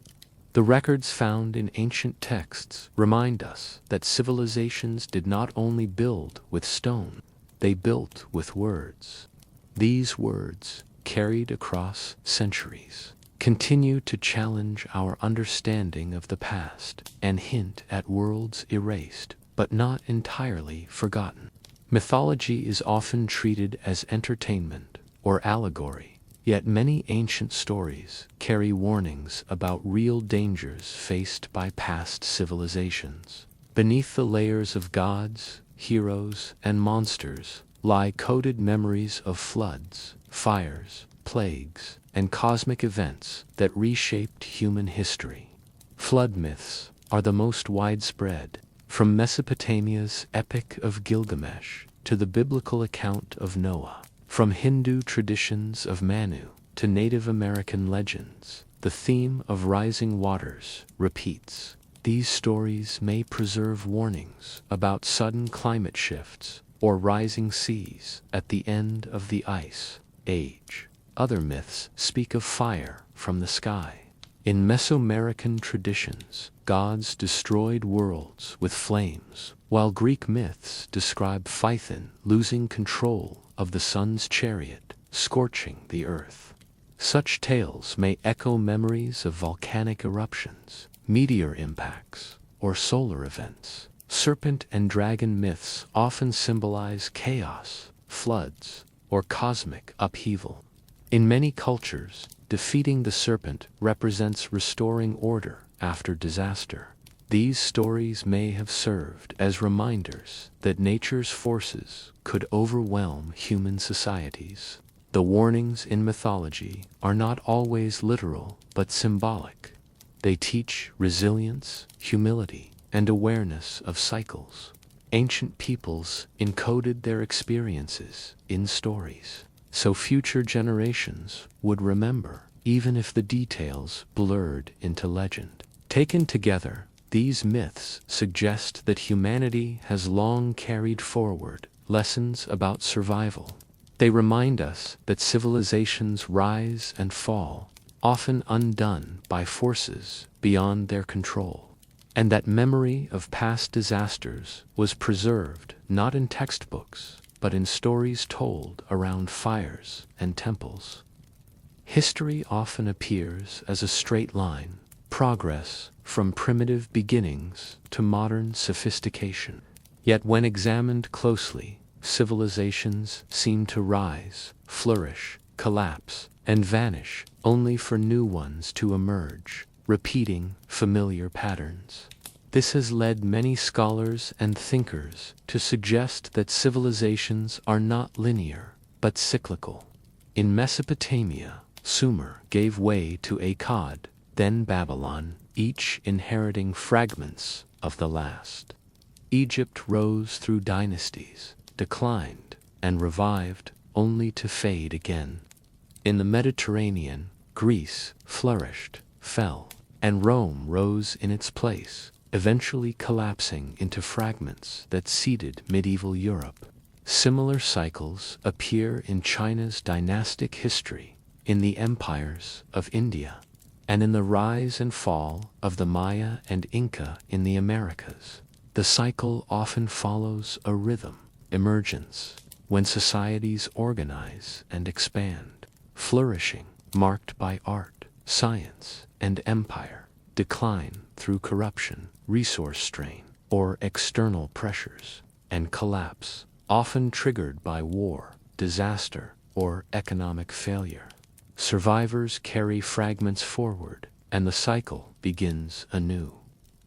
The records found in ancient texts remind us that civilizations did not only build with stone, they built with words. These words, carried across centuries, continue to challenge our understanding of the past and hint at worlds erased but not entirely forgotten. Mythology is often treated as entertainment or allegory, yet many ancient stories carry warnings about real dangers faced by past civilizations. Beneath the layers of gods, heroes, and monsters lie coded memories of floods, fires, plagues, and cosmic events that reshaped human history. Flood myths are the most widespread, from Mesopotamia's Epic of Gilgamesh to the biblical account of Noah. From Hindu traditions of Manu to Native American legends, the theme of rising waters repeats. These stories may preserve warnings about sudden climate shifts or rising seas at the end of the ice age. Other myths speak of fire from the sky. In Mesoamerican traditions, gods destroyed worlds with flames, while Greek myths describe Phaethon losing control of the sun's chariot, scorching the earth. Such tales may echo memories of volcanic eruptions, meteor impacts, or solar events. Serpent and dragon myths often symbolize chaos, floods, or cosmic upheaval. In many cultures, defeating the serpent represents restoring order after disaster. These stories may have served as reminders that nature's forces could overwhelm human societies. The warnings in mythology are not always literal but symbolic. They teach resilience, humility, and awareness of cycles. Ancient peoples encoded their experiences in stories, so future generations would remember, even if the details blurred into legend. Taken together, these myths suggest that humanity has long carried forward lessons about survival. They remind us that civilizations rise and fall, often undone by forces beyond their control, and that memory of past disasters was preserved not in textbooks, but in stories told around fires and temples. History often appears as a straight line, progress from primitive beginnings to modern sophistication. Yet when examined closely, civilizations seem to rise, flourish, collapse, and vanish, only for new ones to emerge, repeating familiar patterns. This has led many scholars and thinkers to suggest that civilizations are not linear, but cyclical. In Mesopotamia, Sumer gave way to Akkad, then Babylon, each inheriting fragments of the last. Egypt rose through dynasties, declined, and revived only to fade again. In the Mediterranean, Greece flourished, fell, and Rome rose in its place, eventually collapsing into fragments that seeded medieval Europe. Similar cycles appear in China's dynastic history, in the empires of India, and in the rise and fall of the Maya and Inca in the Americas. The cycle often follows a rhythm, emergence, when societies organize and expand, flourishing, marked by art, science, and empire, decline through corruption, resource strain, or external pressures, and collapse, often triggered by war, disaster, or economic failure. Survivors carry fragments forward, and the cycle begins anew.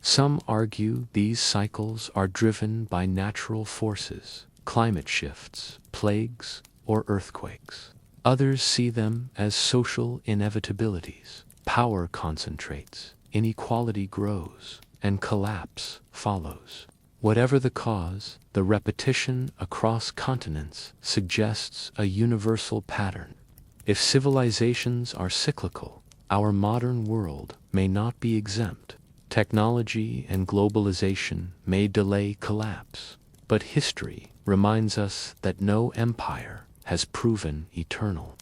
Some argue these cycles are driven by natural forces, climate shifts, plagues, or earthquakes. Others see them as social inevitabilities. Power concentrates, inequality grows, and collapse follows. Whatever the cause, the repetition across continents suggests a universal pattern. If civilizations are cyclical, our modern world may not be exempt. Technology and globalization may delay collapse, but history reminds us that no empire has proven eternal.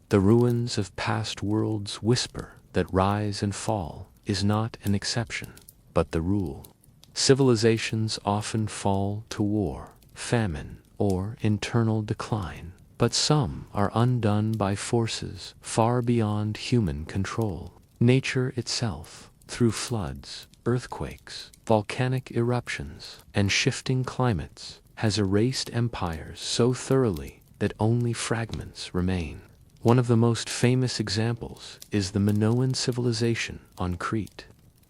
The ruins of past worlds whisper that rise and fall is not an exception, but the rule. Civilizations often fall to war, famine, or internal decline, but some are undone by forces far beyond human control. Nature itself, through floods, earthquakes, volcanic eruptions, and shifting climates, has erased empires so thoroughly that only fragments remain. One of the most famous examples is the Minoan civilization on Crete.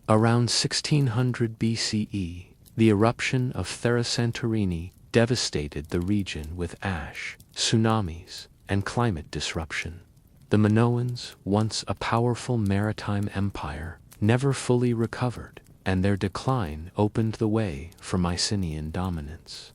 Around 1600 BCE, the eruption of Thera Santorini devastated the region with ash, tsunamis, and climate disruption. The Minoans, once a powerful maritime empire, never fully recovered, and their decline opened the way for Mycenaean dominance.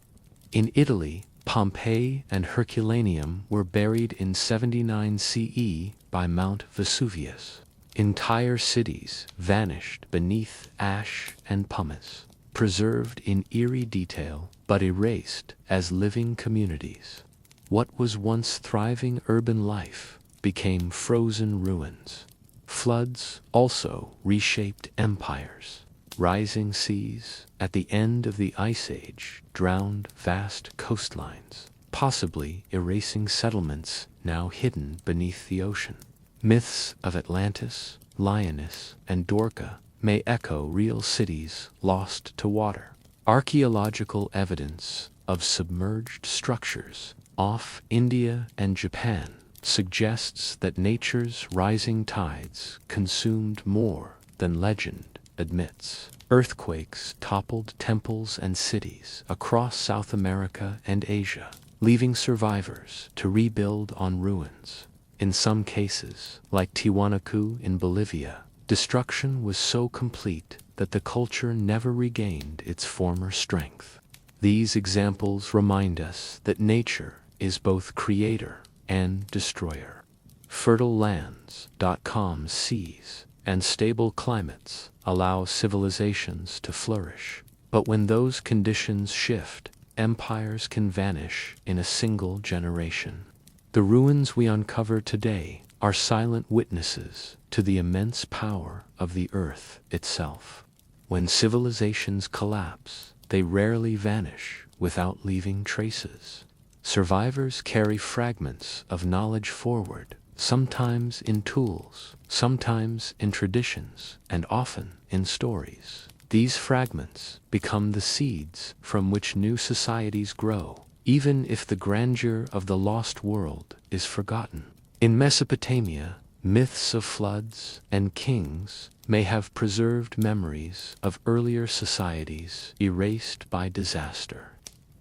In Italy, Pompeii and Herculaneum were buried in 79 CE by Mount Vesuvius. Entire cities vanished beneath ash and pumice, preserved in eerie detail but erased as living communities. What was once thriving urban life became frozen ruins. Floods also reshaped empires. Rising seas at the end of the Ice Age drowned vast coastlines, possibly erasing settlements now hidden beneath the ocean. Myths of Atlantis, Lyoness, and Dorca may echo real cities lost to water. Archaeological evidence of submerged structures off India and Japan suggests that nature's rising tides consumed more than legend admits. Earthquakes toppled temples and cities across South America and Asia, leaving survivors to rebuild on ruins. In some cases, like Tiwanaku in Bolivia, destruction was so complete that the culture never regained its former strength. These examples remind us that nature is both creator and destroyer. Fertile lands, calm seas, and stable climates allow civilizations to flourish. But when those conditions shift, empires can vanish in a single generation. The ruins we uncover today are silent witnesses to the immense power of the earth itself. When civilizations collapse, they rarely vanish without leaving traces. Survivors carry fragments of knowledge forward, sometimes in tools, sometimes in traditions, and often in stories. These fragments become the seeds from which new societies grow, even if the grandeur of the lost world is forgotten. In Mesopotamia, myths of floods and kings may have preserved memories of earlier societies erased by disaster.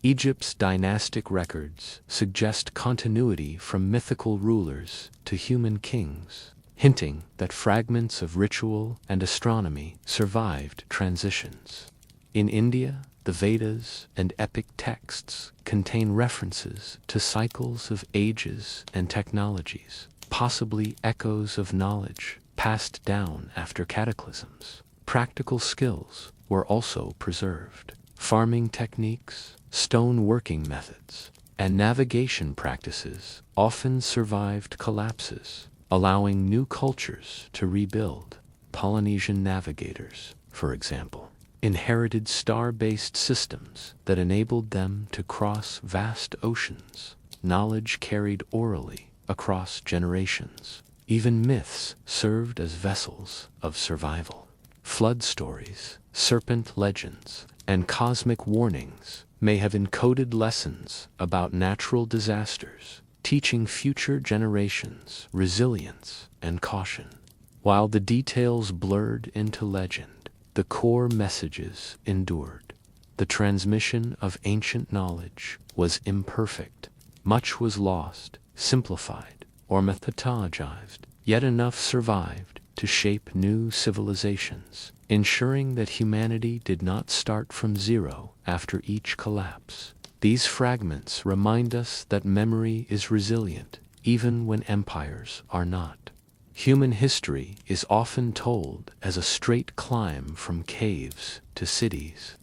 Egypt's dynastic records suggest continuity from mythical rulers to human kings, hinting that fragments of ritual and astronomy survived transitions. In India, the Vedas and epic texts contain references to cycles of ages and technologies, possibly echoes of knowledge passed down after cataclysms. Practical skills were also preserved. Farming techniques, stone working methods, and navigation practices often survived collapses, allowing new cultures to rebuild. Polynesian navigators, for example, inherited star-based systems that enabled them to cross vast oceans, knowledge carried orally across generations. Even myths served as vessels of survival. Flood stories, serpent legends, and cosmic warnings may have encoded lessons about natural disasters, teaching future generations resilience and caution. While the details blurred into legend, the core messages endured. The transmission of ancient knowledge was imperfect. Much was lost, simplified, or mythologized, yet enough survived to shape new civilizations, ensuring that humanity did not start from zero after each collapse. These fragments remind us that memory is resilient, even when empires are not. Human history is often told as a straight climb from caves to cities.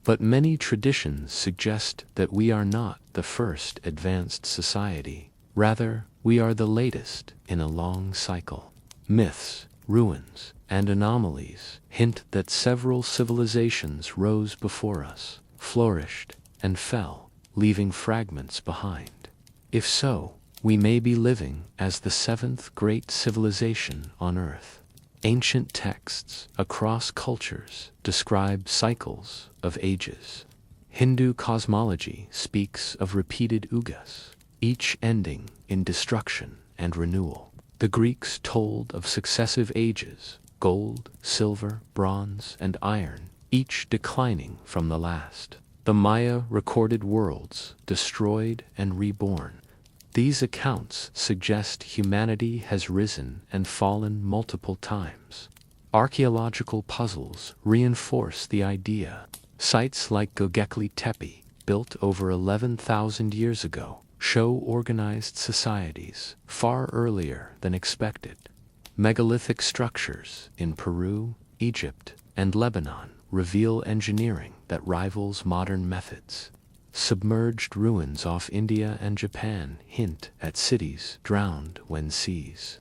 But many traditions suggest that we are not the first advanced society. Rather, we are the latest in a long cycle. Myths, ruins, and anomalies hint that several civilizations rose before us, flourished, and fell, leaving fragments behind. If so, we may be living as the seventh great civilization on Earth. Ancient texts across cultures describe cycles of ages. Hindu cosmology speaks of repeated yugas, each ending in destruction and renewal. The Greeks told of successive ages, gold, silver, bronze, and iron, each declining from the last. The Maya recorded worlds destroyed and reborn. These accounts suggest humanity has risen and fallen multiple times. Archaeological puzzles reinforce the idea. Sites like Göbekli Tepe, built over 11,000 years ago, show organized societies far earlier than expected. Megalithic structures in Peru, Egypt, and Lebanon reveal engineering that rivals modern methods. Submerged ruins off India and Japan hint at cities drowned when seas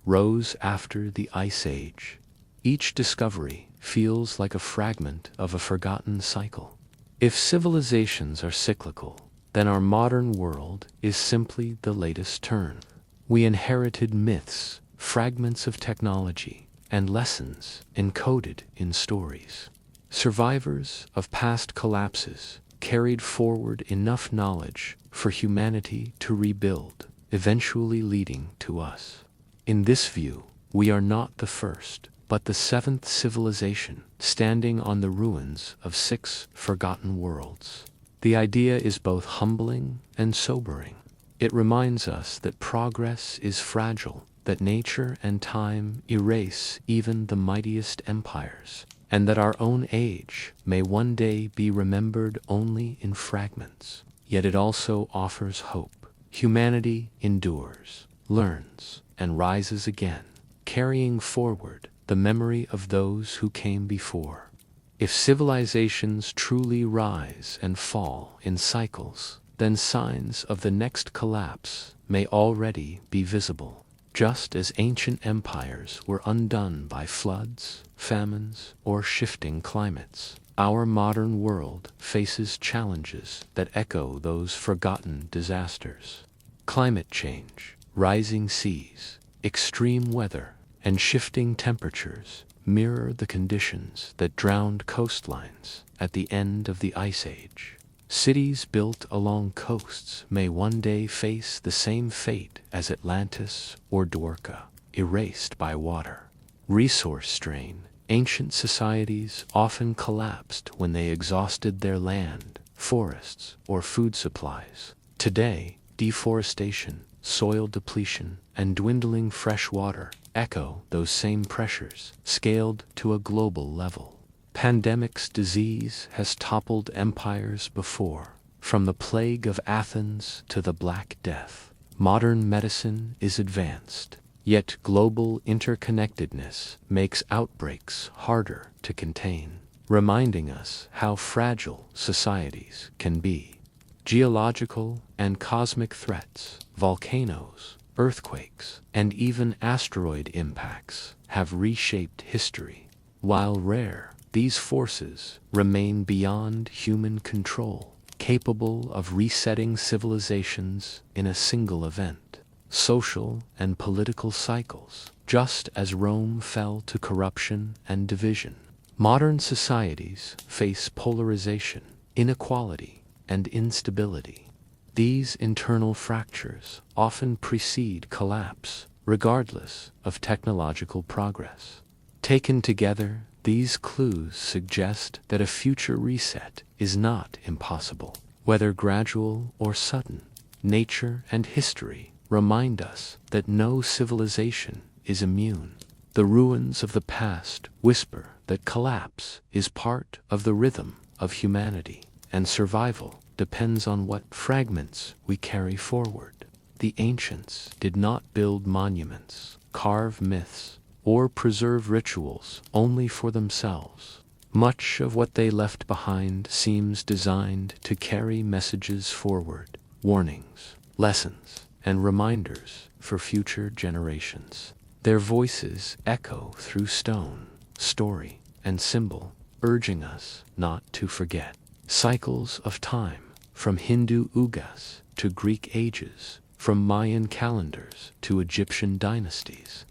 rose after the Ice Age. Each discovery feels like a fragment of a forgotten cycle. If civilizations are cyclical, then our modern world is simply the latest turn. We inherited myths, fragments of technology, and lessons encoded in stories. Survivors of past collapses carried forward enough knowledge for humanity to rebuild, eventually leading to us. In this view, we are not the first, but the seventh civilization, standing on the ruins of 6 forgotten worlds. The idea is both humbling and sobering. It reminds us that progress is fragile, that nature and time erase even the mightiest empires, and that our own age may one day be remembered only in fragments. Yet it also offers hope. Humanity endures, learns, and rises again, carrying forward the memory of those who came before. If civilizations truly rise and fall in cycles, then signs of the next collapse may already be visible. Just as ancient empires were undone by floods, famines, or shifting climates, our modern world faces challenges that echo those forgotten disasters. Climate change, rising seas, extreme weather, and shifting temperatures mirror the conditions that drowned coastlines at the end of the Ice Age. Cities built along coasts may one day face the same fate as Atlantis or Dorca, erased by water. Resource strain. Ancient societies often collapsed when they exhausted their land, forests, or food supplies. Today, deforestation, soil depletion, and dwindling fresh water echo those same pressures, scaled to a global level. Pandemics, disease has toppled empires before, from the plague of Athens to the Black Death. Modern medicine is advanced, yet global interconnectedness makes outbreaks harder to contain, reminding us how fragile societies can be. Geological and cosmic threats, volcanoes, earthquakes, and even asteroid impacts have reshaped history. While rare, these forces remain beyond human control, capable of resetting civilizations in a single event. Social and political cycles, just as Rome fell to corruption and division. Modern societies face polarization, inequality, and instability. These internal fractures often precede collapse, regardless of technological progress. Taken together, these clues suggest that a future reset is not impossible. Whether gradual or sudden, nature and history remind us that no civilization is immune. The ruins of the past whisper that collapse is part of the rhythm of humanity, and survival depends on what fragments we carry forward. The ancients did not build monuments, carve myths, or preserve rituals only for themselves. Much of what they left behind seems designed to carry messages forward, warnings, lessons, and reminders for future generations. Their voices echo through stone, story, and symbol, urging us not to forget. Cycles of time, from Hindu Ugas to Greek ages, from Mayan calendars to Egyptian dynasties.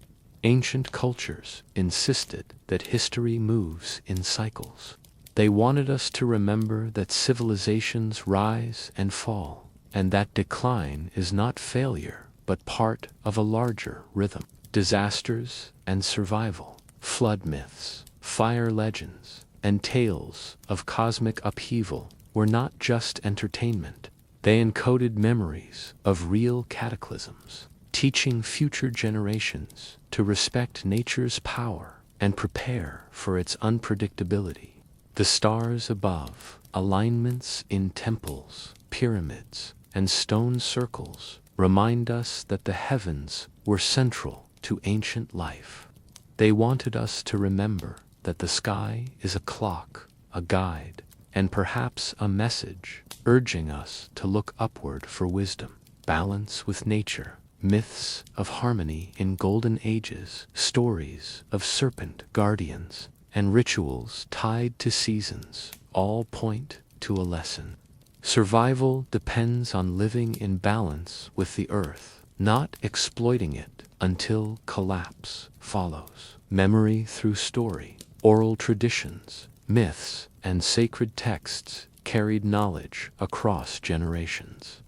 Ancient cultures insisted that history moves in cycles. They wanted us to remember that civilizations rise and fall, and that decline is not failure, but part of a larger rhythm. Disasters and survival, flood myths, fire legends, and tales of cosmic upheaval were not just entertainment. They encoded memories of real cataclysms, teaching future generations to respect nature's power and prepare for its unpredictability. The stars above, alignments in temples, pyramids, and stone circles remind us that the heavens were central to ancient life. They wanted us to remember that the sky is a clock, a guide, and perhaps a message, urging us to look upward for wisdom, balance with nature. Myths of harmony in golden ages, stories of serpent guardians, and rituals tied to seasons all point to a lesson. Survival depends on living in balance with the earth, not exploiting it until collapse follows. Memory through story, oral traditions, myths, and sacred texts carried knowledge across generations.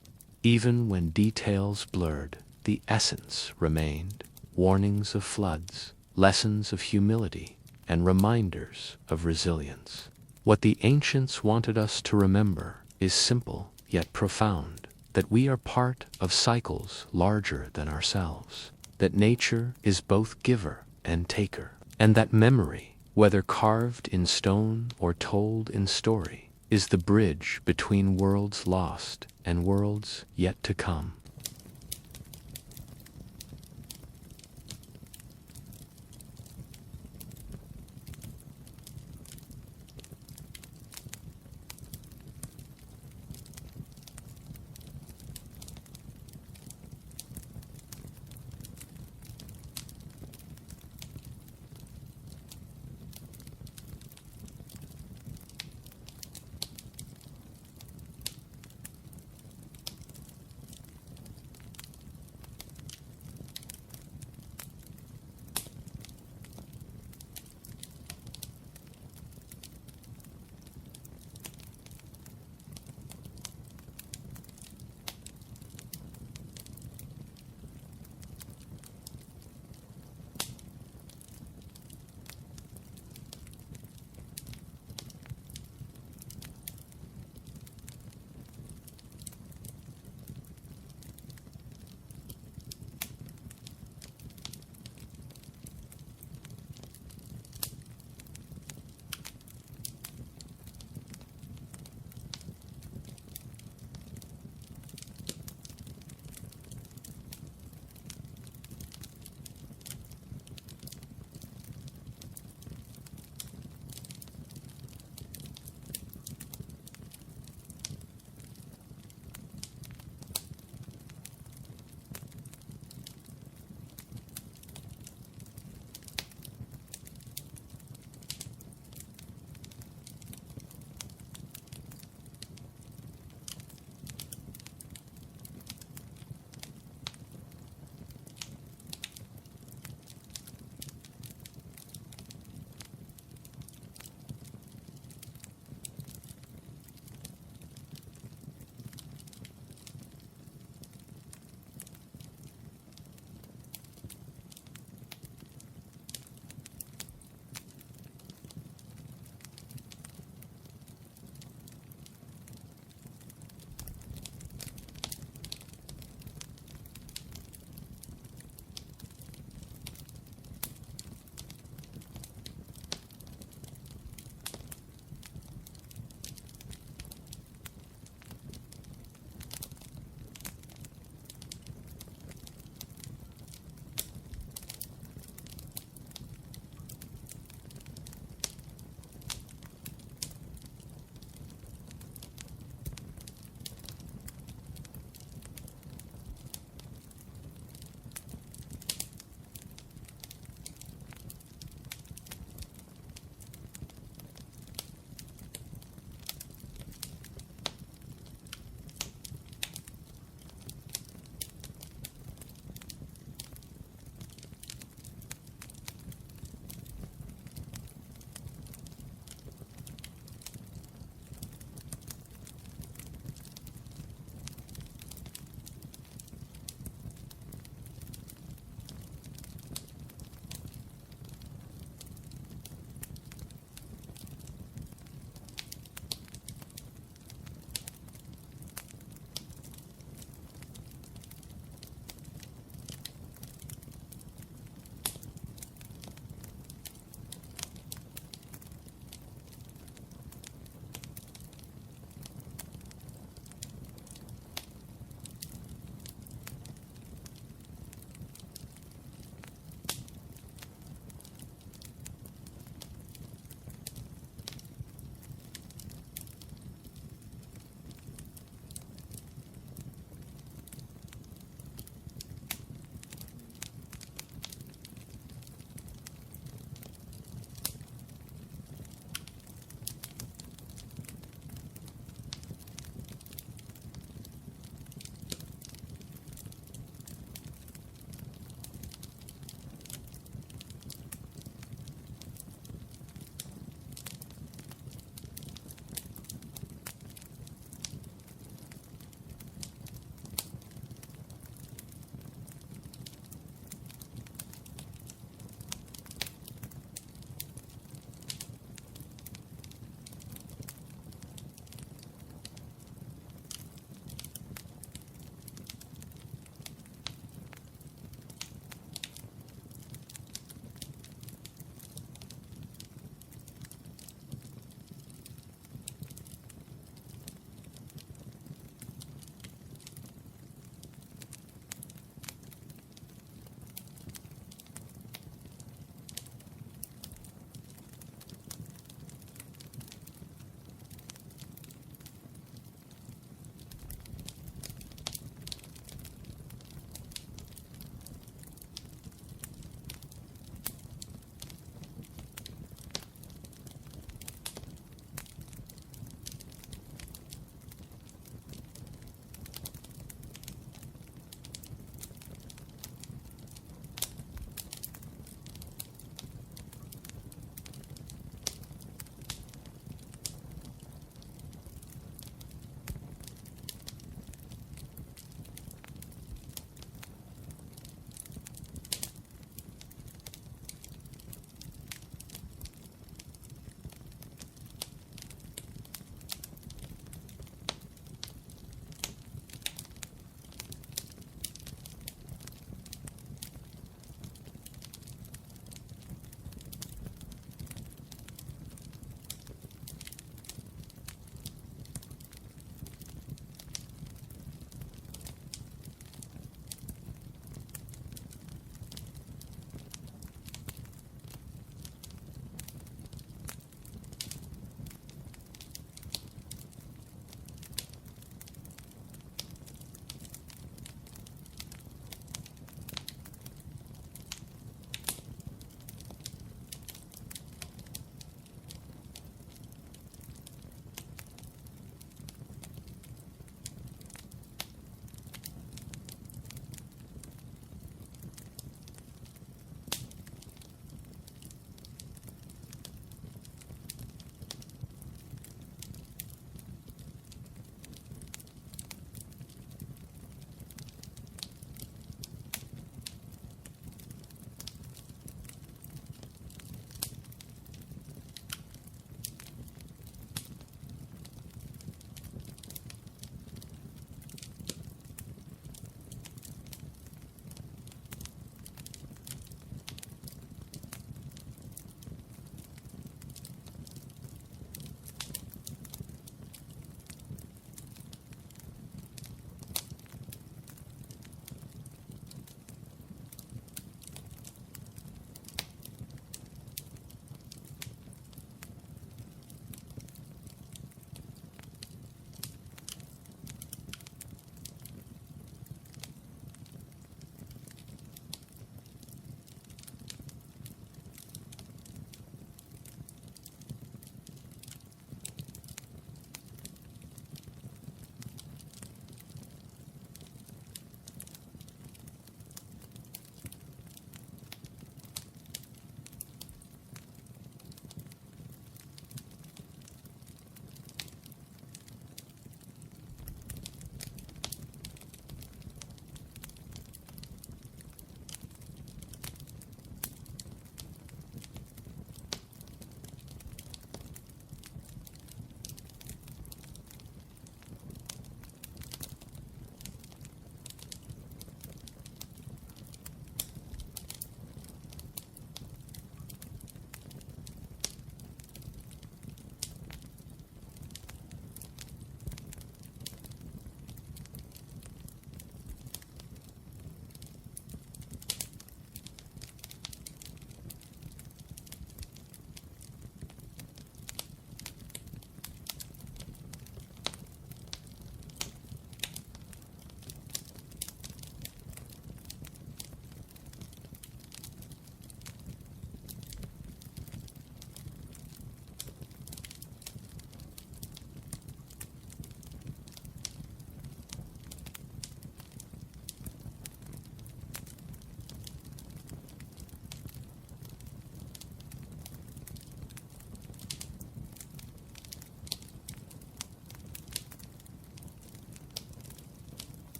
Even when details blurred, the essence remained: warnings of floods, lessons of humility, and reminders of resilience. What the ancients wanted us to remember is simple yet profound, that we are part of cycles larger than ourselves, that nature is both giver and taker, and that memory, whether carved in stone or told in story, is the bridge between worlds lost and worlds yet to come.